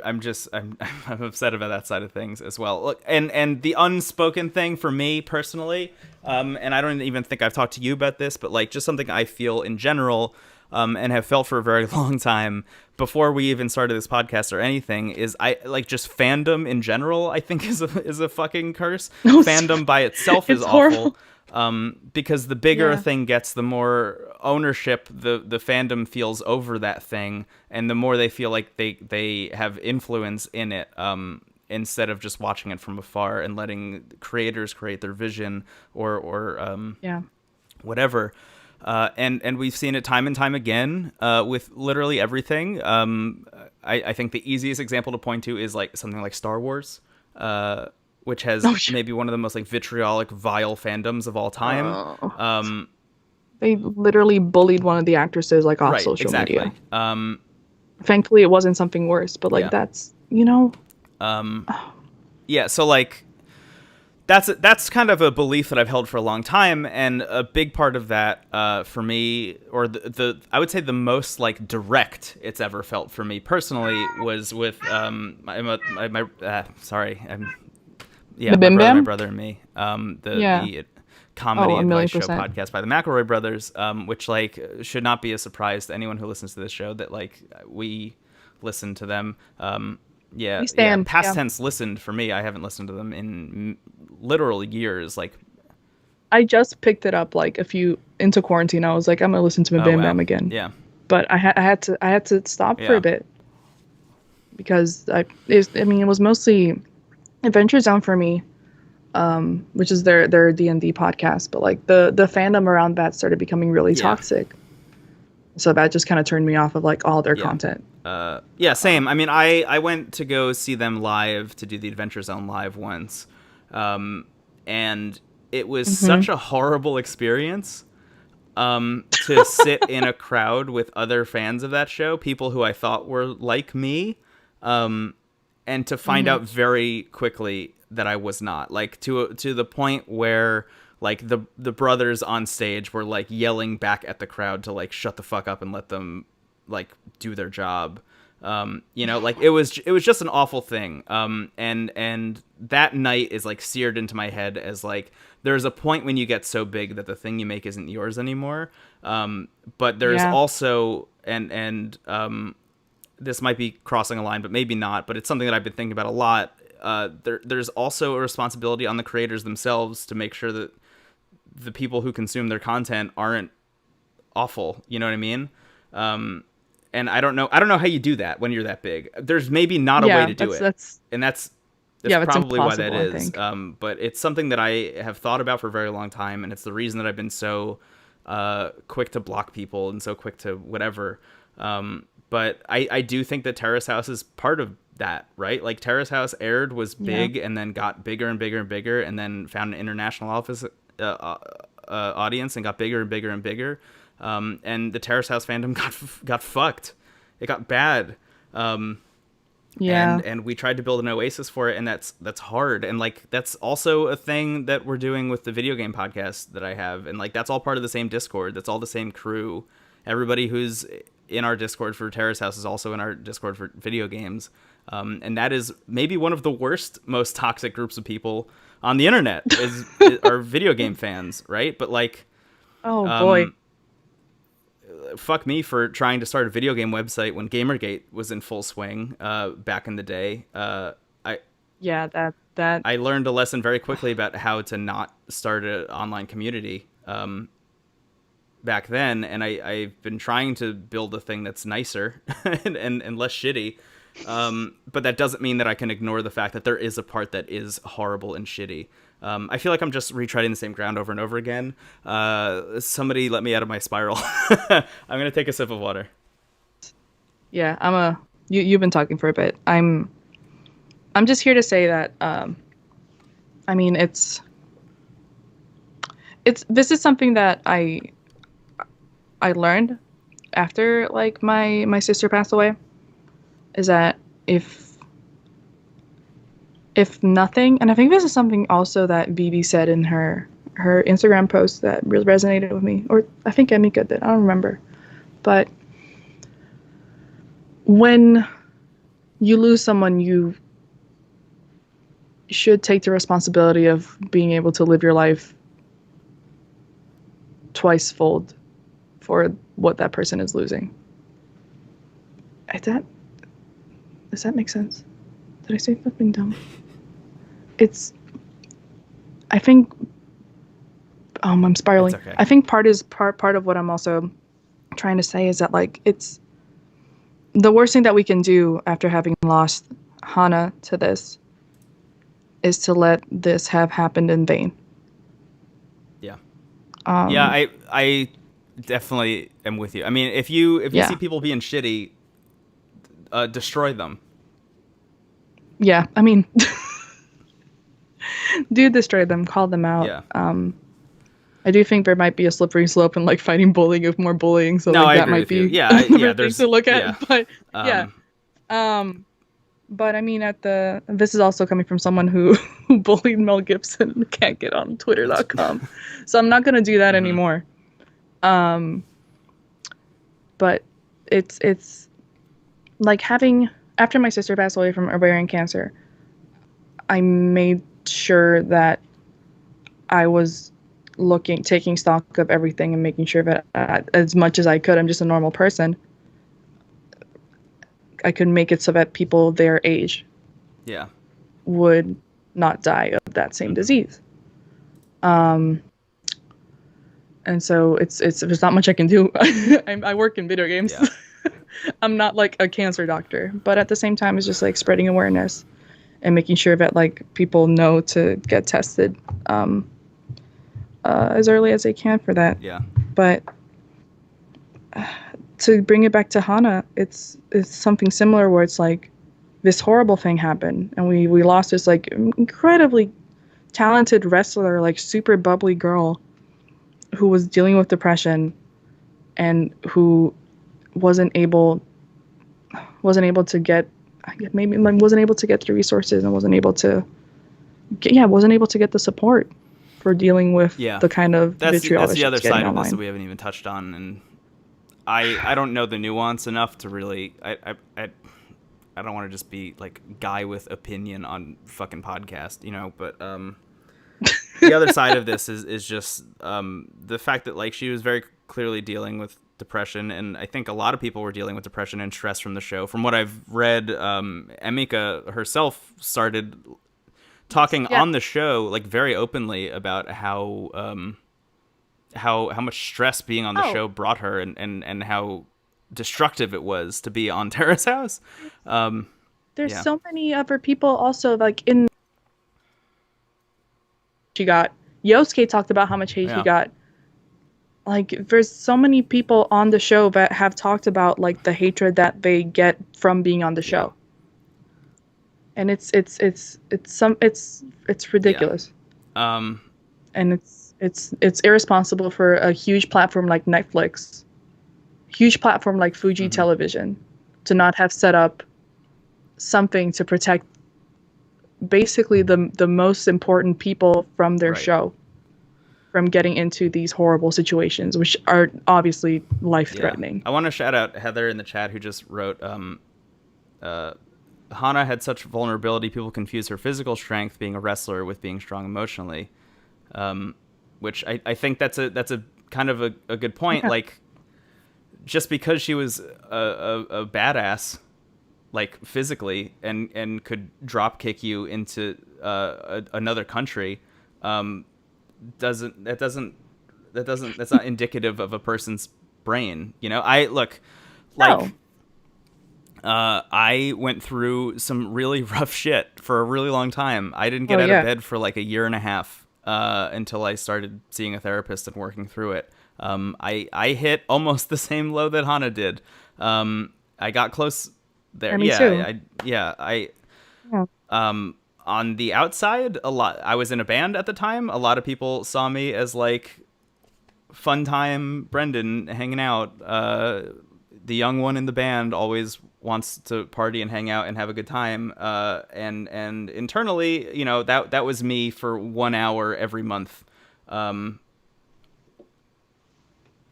upset about that side of things as well. Look, and the unspoken thing for me personally, and I don't even think I've talked to you about this, but like just something I feel in general, and have felt for a very long time before we even started this podcast or anything, is I like just fandom in general. I think is a fucking curse. No, Fandom by itself is it's horrible. awful. Because the bigger a Yeah. thing gets, the more ownership the fandom feels over that thing, and the more they feel like they have influence in it, instead of just watching it from afar and letting creators create their vision or Yeah. whatever. And we've seen it time and time again, with literally everything. I think the easiest example to point to is like something like Star Wars, which has Oh, maybe one of the most like vitriolic, vile fandoms of all time. oh. They literally bullied one of the actresses like off Right, social exactly. media. Thankfully, it wasn't something worse, but like Yeah. that's, you know, Yeah, so like that's kind of a belief that I've held for a long time, and a big part of that, for me, or the I would say the most like direct it's ever felt for me personally was with sorry, yeah, the my Bim brother, Bam. and me, Yeah. the Oh, comedy a million advice show percent. podcast by the McElroy brothers, which like should not be a surprise to anyone who listens to this show that like we listen to them. Yeah, We yeah. stand. Past Yeah. tense listened for me. I haven't listened to them in literal years. Like, I just picked it up like a few into quarantine. I was like, I'm gonna listen to oh Bam wow, Bam again. yeah, But I had to stop for yeah, a bit because I mean, it was mostly Adventure Zone for me, which is their D&D podcast. But like the fandom around that started becoming really yeah, toxic. So that just kind of turned me off of like all their yeah. content. Yeah, same. I mean, I went to go see them live to do the Adventure Zone live once, and it was such a horrible experience. To sit in a crowd with other fans of that show, people who I thought were like me, and to find out very quickly that I was not. Like to the point where like the brothers on stage were like yelling back at the crowd to like shut the fuck up and let them like do their job. Like it was just an awful thing. And that night is like seared into my head as like there's a point when you get so big that the thing you make isn't yours anymore. But there's Yeah. also and this might be crossing a line, but maybe not. But it's something that I've been thinking about a lot. There's also a responsibility on the creators themselves to make sure that the people who consume their content aren't awful. You know what I mean? And I don't know how you do that when you're that big. There's maybe not a way Yeah, to do it, and that's yeah, it's probably why that impossible, I is. think. But it's something that I have thought about for a very long time, and it's the reason that I've been so quick to block people and so quick to whatever. But I do think that Terrace House is part of that, right? Like Terrace House aired, was Yeah. big, and then got bigger and bigger and bigger, and then found an international audience and got bigger and bigger and bigger. And the Terrace House fandom got fucked. It got bad. Yeah. And we tried to build an oasis for it, and that's hard. And like that's also a thing that we're doing with the video game podcast that I have, and like that's all part of the same Discord. That's all the same crew. Everybody who's in our Discord for Terrace House is also in our Discord for video games. And that is maybe one of the worst, most toxic groups of people on the internet are video game fans, right? But like, Oh boy. fuck me for trying to start a video game website when Gamergate was in full swing back in the day. Yeah, that I learned a lesson very quickly about how to not start an online community back then, and I've been trying to build a thing that's nicer and less shitty. But that doesn't mean that I can ignore the fact that there is a part that is horrible and shitty. I feel like I'm just retreading the same ground over and over again. Somebody let me out of my spiral. I'm gonna take a sip of water. yeah, you've been talking for a bit. I'm just here to say that I mean this is something that I learned after like my sister passed away, is that if nothing, and I think this is something also that Vivi said in her Instagram post that really resonated with me, or I think Emika did, I don't remember, but when you lose someone, you should take the responsibility of being able to live your life twice fold for what that person is losing. Does that make sense? Did I say something dumb? I think, I'm spiraling. It's okay. I think part of what I'm also trying to say is that like it's the worst thing that we can do after having lost Hana to this is to let this have happened in vain. Yeah. Yeah, I definitely am with you. I mean, if you Yeah. see people being shitty, destroy them. Yeah, I mean, do destroy them, call them out. Yeah. I do think there might be a slippery slope in like fighting bullying if more bullying, so No, like I that agree might with be you. Yeah, another yeah. thing There's to look at. yeah. But yeah. But I mean, this is also coming from someone who bullied Mel Gibson and can't get on Twitter.com, so I'm not gonna do that anymore. But it's like after my sister passed away from ovarian cancer, I made sure that I was taking stock of everything and making sure that as much as I could, I'm just a normal person, I could make it so that people their age Yeah. would not die of that same disease. And so there's not much I can do. I work in video games. Yeah. I'm not like a cancer doctor, but at the same time, it's just like spreading awareness and making sure that like people know to get tested as early as they can for that. Yeah. But to bring it back to Hana, it's something similar where it's like this horrible thing happened and we lost this like incredibly talented wrestler, like super bubbly girl who was dealing with depression and who wasn't able to get the resources and wasn't able to get the support for dealing with the kind of vitriol that's the other she's getting side of this online. that we haven't even touched on, and I don't know the nuance enough to really I don't want to just be like guy with opinion on fucking podcast, you know, but the other side of this is just the fact that like she was very clearly dealing with depression, and I think a lot of people were dealing with depression and stress from the show. From what I've read, Emika herself started talking on the show like very openly about how much stress being on the show brought her, and how destructive it was to be on Terrace House. There's Yeah. so many other people also like in she got. Yosuke talked about how much hate he Yeah. got. Like there's so many people on the show that have talked about like the hatred that they get from being on the Yeah. show. And it's Yeah. ridiculous. Um, And it's irresponsible for a huge platform like Netflix, huge platform like Fuji mhm. Television to not have set up something to protect basically the most important people from their Right. show from getting into these horrible situations, which are obviously life Yeah. threatening. I want to shout out Heather in the chat who just wrote, Hana had such vulnerability, people confuse her physical strength, being a wrestler, with being strong emotionally. Which I think that's a kind of a good point. Yeah. Like, just because she was a badass, like physically, and could drop kick you into another country, um, doesn't that doesn't that doesn't that's not indicative of a person's brain. You know, I look No. like I went through some really rough shit for a really long time. I didn't Oh get out of yeah. bed for like a year and a half until I started seeing a therapist and working through it. I hit almost the same low that Hana did. I got close there. Yeah, me Yeah, too. I Yeah. on the outside, a lot. I was in a band at the time. A lot of people saw me as like fun time Brendan hanging out. The young one in the band always wants to party and hang out and have a good time. And internally, you know, that was me for 1 hour every month.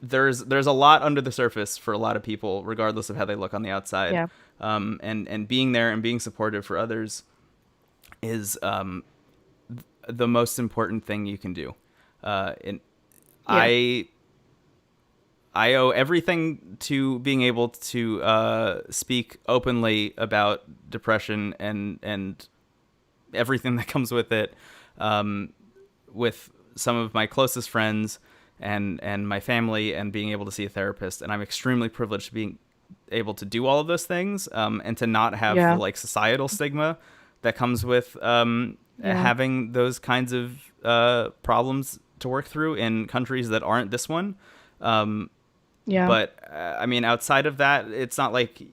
There's a lot under the surface for a lot of people, regardless of how they look on the outside. Yeah. And being there and being supportive for others is the most important thing you can do. And Yeah. I owe everything to being able to speak openly about depression and everything that comes with it, with some of my closest friends and my family, and being able to see a therapist. And I'm extremely privileged to being able to do all of those things, and to not have the Yeah. like societal stigma that comes with Yeah. having those kinds of problems to work through in countries that aren't this one. Yeah. But I mean, outside of that, it's not like you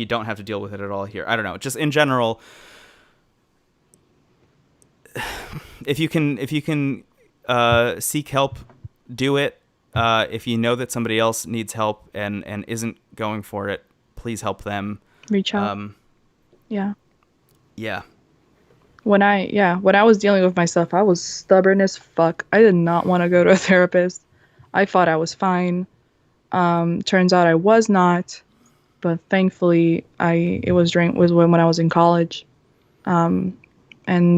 don't have to deal with it at all here. I don't know. Just in general, if you can seek help, do it. If you know that somebody else needs help and isn't going for it, please help them. Reach out. Um, Yeah. yeah, When I was dealing with myself, I was stubborn as fuck. I did not want to go to a therapist. I thought I was fine. Turns out I was not, but thankfully it was when I was in college. And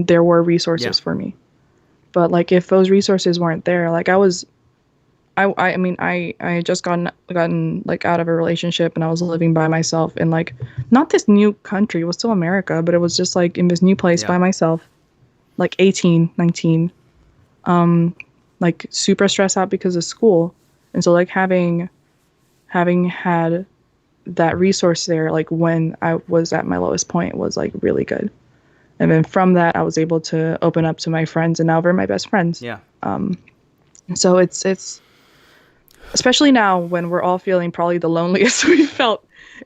there were resources yeah, for me. But like if those resources weren't there, like I mean I had just gotten like out of a relationship, and I was living by myself in like not this new country, it was still America, but it was just like in this new place yeah, by myself, like 18, 19, like super stressed out because of school. And so like having had that resource there, like when I was at my lowest point, was like really good. And then from that I was able to open up to my friends, and now they're my best friends. yeah, So it's especially now when we're all feeling probably the loneliest we've felt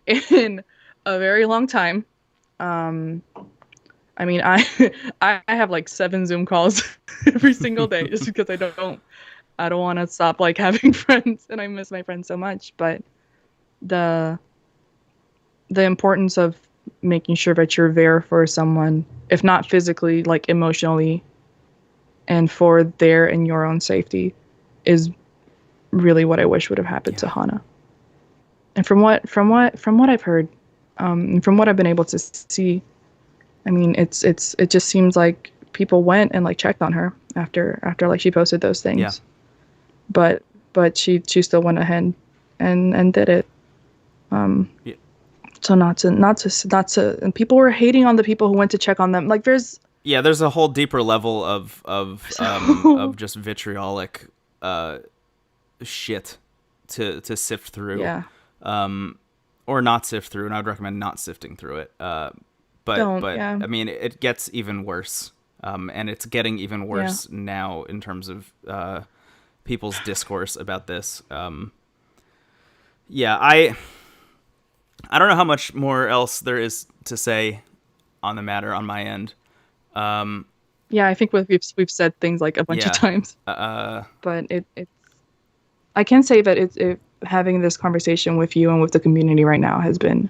in a very long time. I mean, I have like 7 Zoom calls every single day just because I don't want to stop like having friends, and I miss my friends so much. But the the importance of making sure that you're there for someone, if not physically, like emotionally, and for their and your own safety, is really what I wish would have happened to yeah, Hana. And from what I've heard, and from what I've been able to see, I mean, it just seems like people went and like checked on her after like she posted those yeah, things, but she still went ahead and did it. yeah. So and people were hating on the people who went to check on them. Like Yeah, there's a whole deeper level of so just vitriolic shit to sift through, Yeah. or not sift through, and I would recommend not sifting through it. Don't. But Yeah. I mean, it gets even worse, and it's getting even Yeah. worse now in terms of people's discourse about this. Yeah, I don't know how much more else there is to say on the matter on my end. Yeah. I think we've said things like a bunch of Yeah. times, Uh, but it's I can say that having this conversation with you and with the community right now has been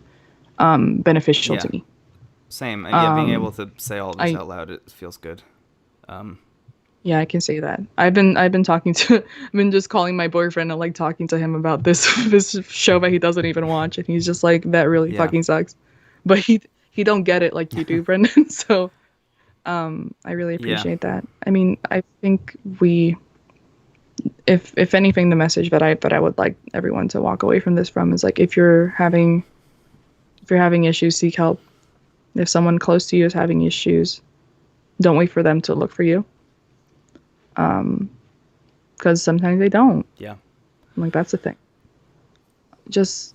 beneficial to yeah. me. Same. And yeah, being Um, able to say all of this I out loud, it feels good. Yeah, I can say that. I've been talking to I've been just calling my boyfriend and like talking to him about this this show that he doesn't even watch, and he's just like, that really Yeah. fucking sucks. But he don't get it like you do, Brendan. So I really Yeah. appreciate that. I mean, I think we if anything, the message that I would like everyone to walk away from this from is like, if you're having issues, seek help. If someone close to you is having issues, don't wait for them to look for you. Because sometimes they don't. Yeah. Like, that's the thing. Just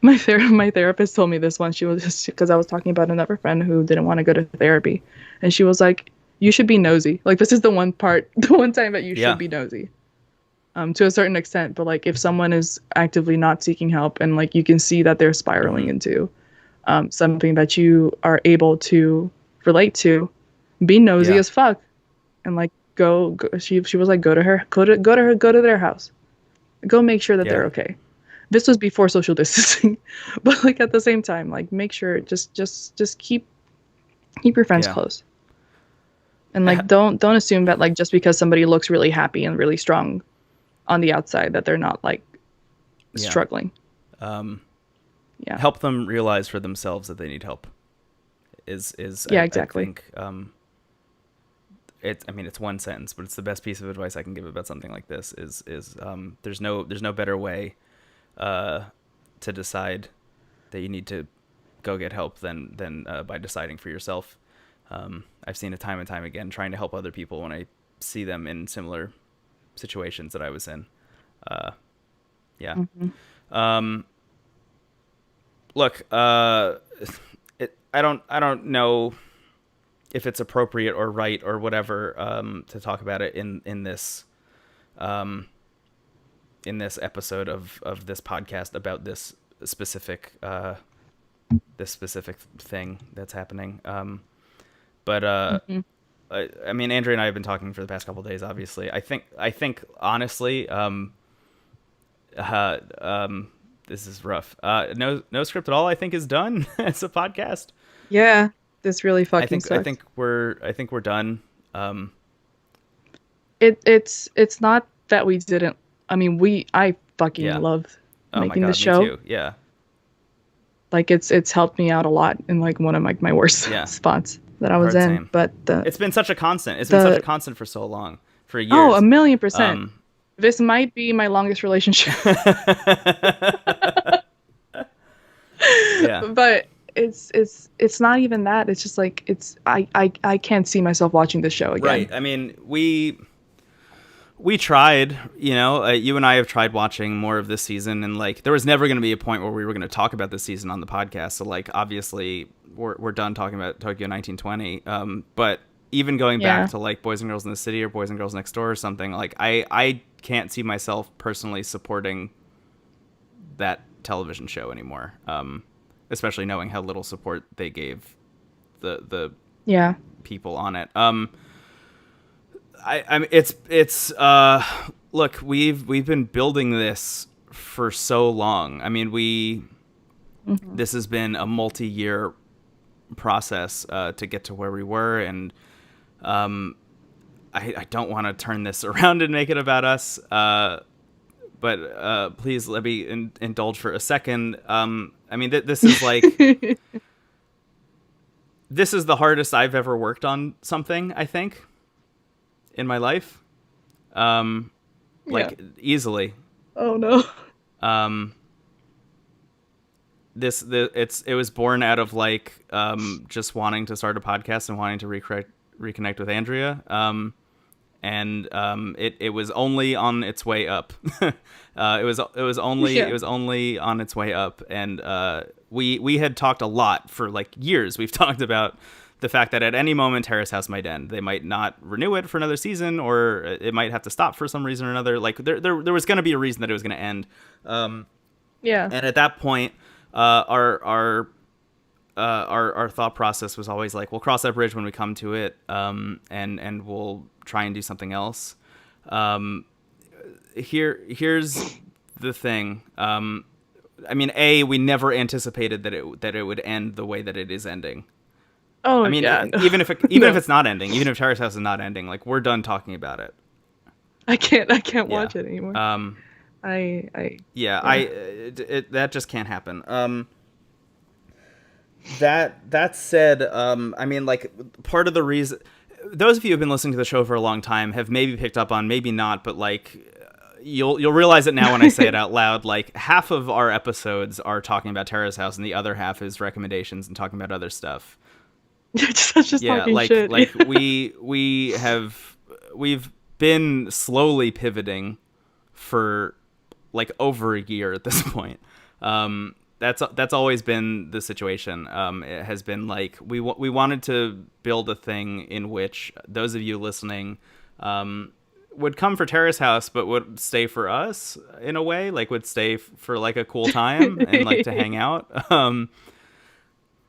my therapist told me this once. She was just because I was talking about another friend who didn't want to go to therapy, and she was like, "You should be nosy. Like, this is the one part, the one time that you Yeah. should be nosy, to a certain extent. But like, if someone is actively not seeking help, and like you can see that they're spiraling into something that you are able to relate to, be nosy Yeah. as fuck, and like go. She was like, go to their house, go make sure that Yeah. they're okay. This was before social distancing, but like at the same time, like make sure just keep your friends Yeah. close, and like don't assume that like just because somebody looks really happy and really strong on the outside that they're not like Yeah. struggling. Yeah. Help them realize for themselves that they need help. Yeah, I exactly. think I mean, it's one sentence, but it's the best piece of advice I can give about something like this. Is there's no better way to decide that you need to go get help than by deciding for yourself. I've seen it time and time again, trying to help other people when I see them in similar situations that I was in. Yeah. Look, I don't know if it's appropriate or right or whatever to talk about it in this episode of this podcast about this specific thing that's happening. But I mean, Andrea and I have been talking for the past couple of days. Obviously, I think honestly, this is rough. No script at all, I think, is done as a podcast. Yeah, this really I fucking think I sucks. think we're done. It's not that we didn't. I mean, I fucking Yeah. loved Oh my making the god, me show. too. Yeah. Like it's helped me out a lot in like one of my worst Yeah. spots that I was Hard in. same. But It's been such a constant. It's been such a constant for so long, for oh, years. 1,000,000%. This might be my longest relationship. Yeah. But it's not even that. It's just like I can't see myself watching this show again. Right. I mean, we tried, you and I have tried watching more of this season, and like there was never going to be a point where we were going to talk about this season on the podcast. So like obviously we're done talking about Tokyo 1920. But even going back to like Boys and Girls in the City or Boys and Girls Next Door or something, like I can't see myself personally supporting that television show anymore. Especially knowing how little support they gave the people on it. I mean, it's look, we've been building this for so long. I mean, this has been a multi-year process to get to where we were, and I don't want to turn this around and make it about us. But please let me indulge for a second. I mean, this is like this is the hardest I've ever worked on something, I think, in my life. Easily. Oh no. It was born out of like just wanting to start a podcast and wanting to reconnect with Andrea. and it was only on its way up. It was only on its way up, and we had talked a lot for like years. We've talked about the fact that at any moment Terrace House might end. They might not renew it for another season, or it might have to stop for some reason or another. Like there was going to be a reason that it was going to end. Yeah. And at that point, our thought process was always like, we'll cross that bridge when we come to it, and we'll try and do something else. Here's the thing. I mean, we never anticipated that it would end the way that it is ending. Oh, I mean, yeah. even if it's not ending, even if Terrace House is not ending, like we're done talking about it. I can't watch it anymore. That just can't happen. That said, I mean, like part of the reason, those of you who've been listening to the show for a long time have maybe picked up on, maybe not, but like you'll realize it now when I say it out loud. Like half of our episodes are talking about Terrace House, and the other half is recommendations and talking about other stuff. just talking shit. Like we've been slowly pivoting for like over a year at this point. That's always been the situation. It has been like we wanted to build a thing in which those of you listening would come for Terrace House, but would stay for us in a way, like would stay for like a cool time and like to hang out.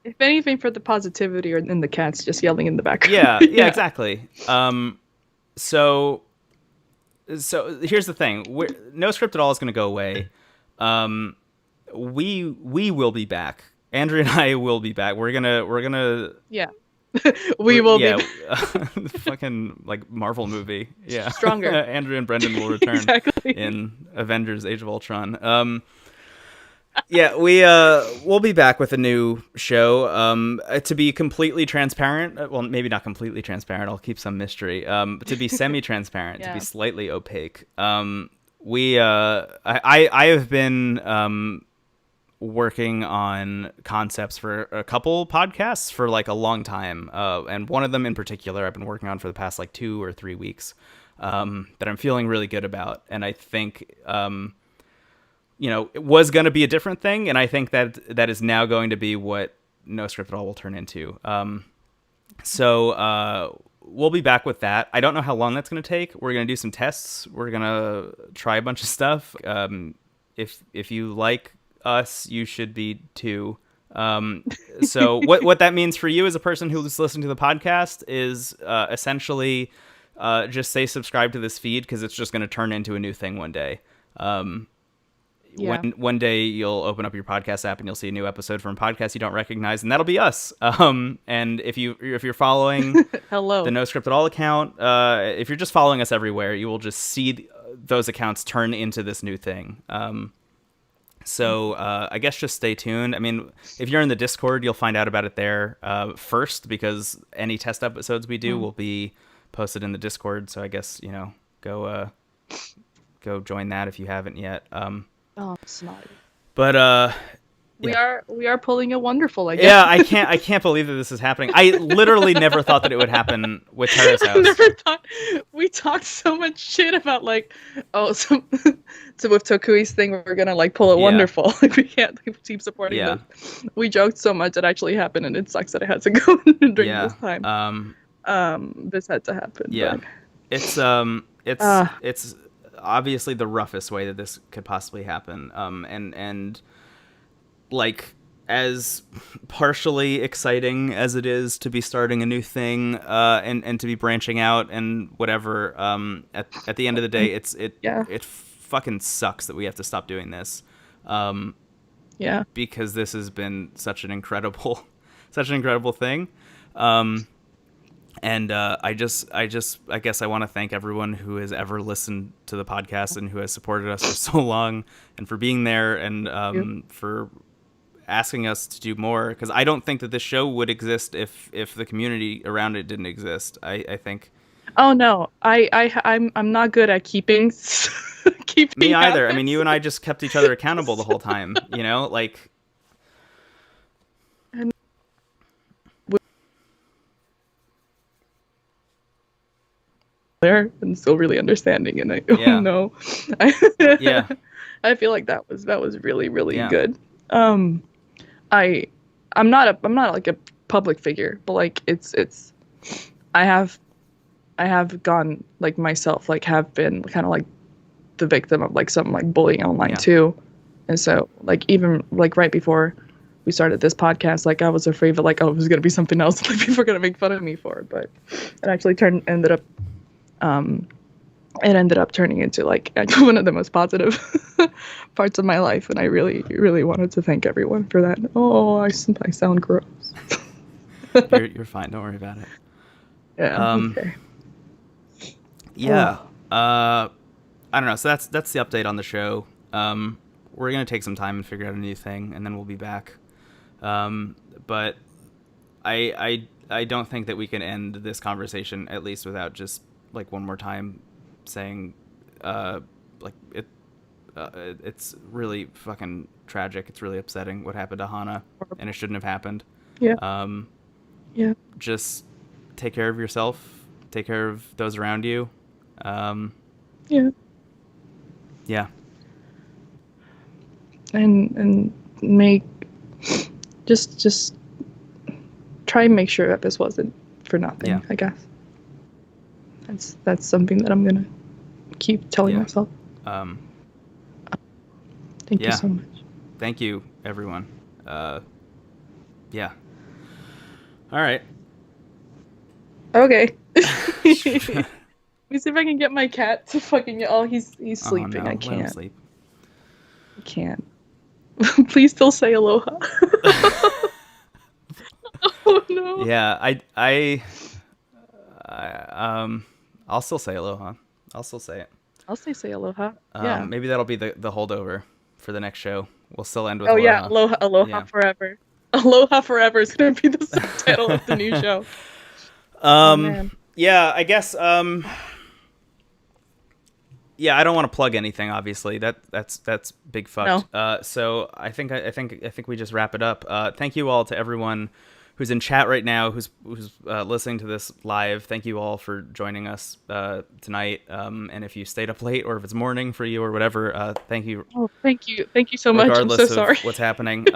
If anything, for the positivity, or in the cats just yelling in the background. Yeah, exactly. So here's the thing: No Script at All is going to go away. We will be back. Andrea and I will be back. We're gonna. Yeah. We will be. Fucking like Marvel movie. Yeah. Stronger. Andrea and Brendan will return in Avengers: Age of Ultron. We'll be back with a new show. To be completely transparent, well, maybe not completely transparent. I'll keep some mystery. But to be semi-transparent, to be slightly opaque. I have been working on concepts for a couple podcasts for like a long time, and one of them in particular I've been working on for the past like 2 or 3 weeks, that I'm feeling really good about, and I think it was going to be a different thing, and I think that is now going to be what No Script at All will turn into. So we'll be back with that. I don't know how long that's going to take. We're going to do some tests. We're going to try a bunch of stuff. If you like us, you should be too. So what that means for you as a person who's listening to the podcast is essentially just say subscribe to this feed, because it's just going to turn into a new thing one day. One day you'll open up your podcast app and you'll see a new episode from a podcast you don't recognize, and that'll be us. And if you're following the No Script at All account, if you're just following us everywhere, you will just see those accounts turn into this new thing. So I guess just stay tuned. I mean, if you're in the Discord, you'll find out about it there first, because any test episodes we do will be posted in the Discord. So I guess, go join that if you haven't yet. Oh, snotty. But we are pulling a wonderful, I guess. Yeah, I can't believe that this is happening. I literally never thought that it would happen with Terrace House. Never thought. We talked so much shit about like, so with Tokui's thing, we're gonna like pull a wonderful. Like we can't keep supporting them. We joked so much it actually happened, and it sucks that it had to go during this time. This had to happen. Yeah, but... it's obviously the roughest way that this could possibly happen. And like, as partially exciting as it is to be starting a new thing, and to be branching out and whatever, at the end of the day, it fucking sucks that we have to stop doing this. Because this has been such an incredible thing. And I guess I want to thank everyone who has ever listened to the podcast and who has supported us for so long, and for being there, and for asking us to do more, because I don't think that this show would exist if the community around it didn't exist. I think. Oh no, I'm not good at keeping me either. habits. I mean, you and I just kept each other accountable the whole time. Like. there and still really understanding. And I Yeah. no, Yeah. I feel like that was really really Yeah. good. I I'm not like a public figure, but like it's I have gone like myself like have been kind of like the victim of like some like bullying online Yeah. too. And so like even like right before we started this podcast, like I was afraid that like oh it was gonna be something else like people were gonna make fun of me for it, but it actually ended up turning into like one of the most positive parts of my life, and I really really wanted to thank everyone for that. Oh, I sound gross. You're fine. Don't worry about it. Yeah. Okay. Yeah. Oh. I don't know. So that's the update on the show. We're gonna take some time and figure out a new thing, and then we'll be back. But I don't think that we can end this conversation at least without just like one more time saying, like it's really fucking tragic. It's really upsetting what happened to Hana, and it shouldn't have happened. Yeah. Yeah. Just take care of yourself. Take care of those around you. Yeah. Yeah. And make just try and make sure that this wasn't for nothing. Yeah. I guess that's something that I'm gonna keep telling myself. Thank you so much. Thank you, everyone. Yeah. All right. Okay. Let me see if I can get my cat to fucking. Oh, he's sleeping. Oh, no. I Let him can't. sleep. I can't. Please still say aloha. Oh no. Yeah, I'll still say aloha. I'll still say it. I'll say aloha. Yeah. Maybe that'll be the holdover for the next show. We'll still end with Oh aloha. yeah, aloha Yeah. forever. Aloha forever is gonna be the subtitle of the new show. Oh man. Yeah, I guess. Yeah, I don't want to plug anything. Obviously, that's big fucked. No. So I think we just wrap it up. Thank you all to everyone who's in chat right now, who's listening to this live. Thank you all for joining us tonight. And if you stayed up late, or if it's morning for you, or whatever, thank you. Oh, thank you so much. I'm Regardless so sorry. of what's happening.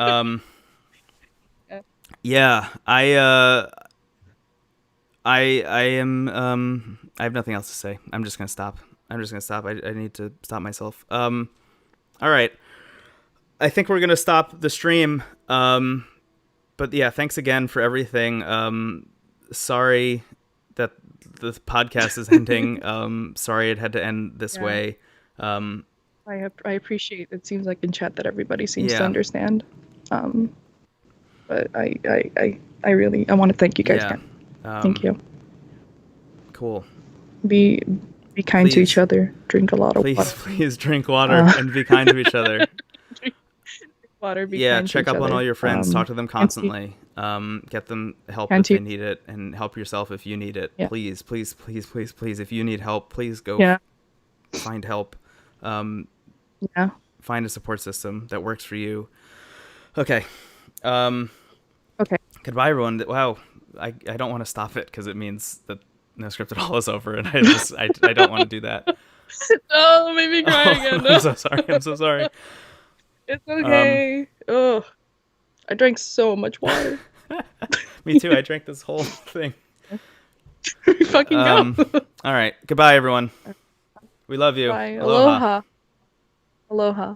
Yeah, I am. I have nothing else to say. I'm just gonna stop. I need to stop myself. All right. I think we're gonna stop the stream. But yeah, thanks again for everything. Sorry that the podcast is ending. Sorry it had to end this way. I appreciate. It seems like in chat that everybody seems to understand. But I really want to thank you guys again. Thank you. Cool. Be kind to each other. Drink a lot of water. Please drink water and be kind to each other. Drink water. Be yeah, kind check to each up on other. all your friends. Talk to them constantly. Get them help if they need it, and help yourself if you need it. Yeah. Please. If you need help, please go find help. Find a support system that works for you. Okay. Okay. Goodbye, everyone. Wow. I don't want to stop it because it means that No Script at All is over, and I don't want to do that. Oh, made me cry again. No. I'm so sorry. It's okay. I drank so much water. Me too. I drank this whole thing. We fucking go. All right. Goodbye, everyone. We love you. Bye. Aloha. Aloha.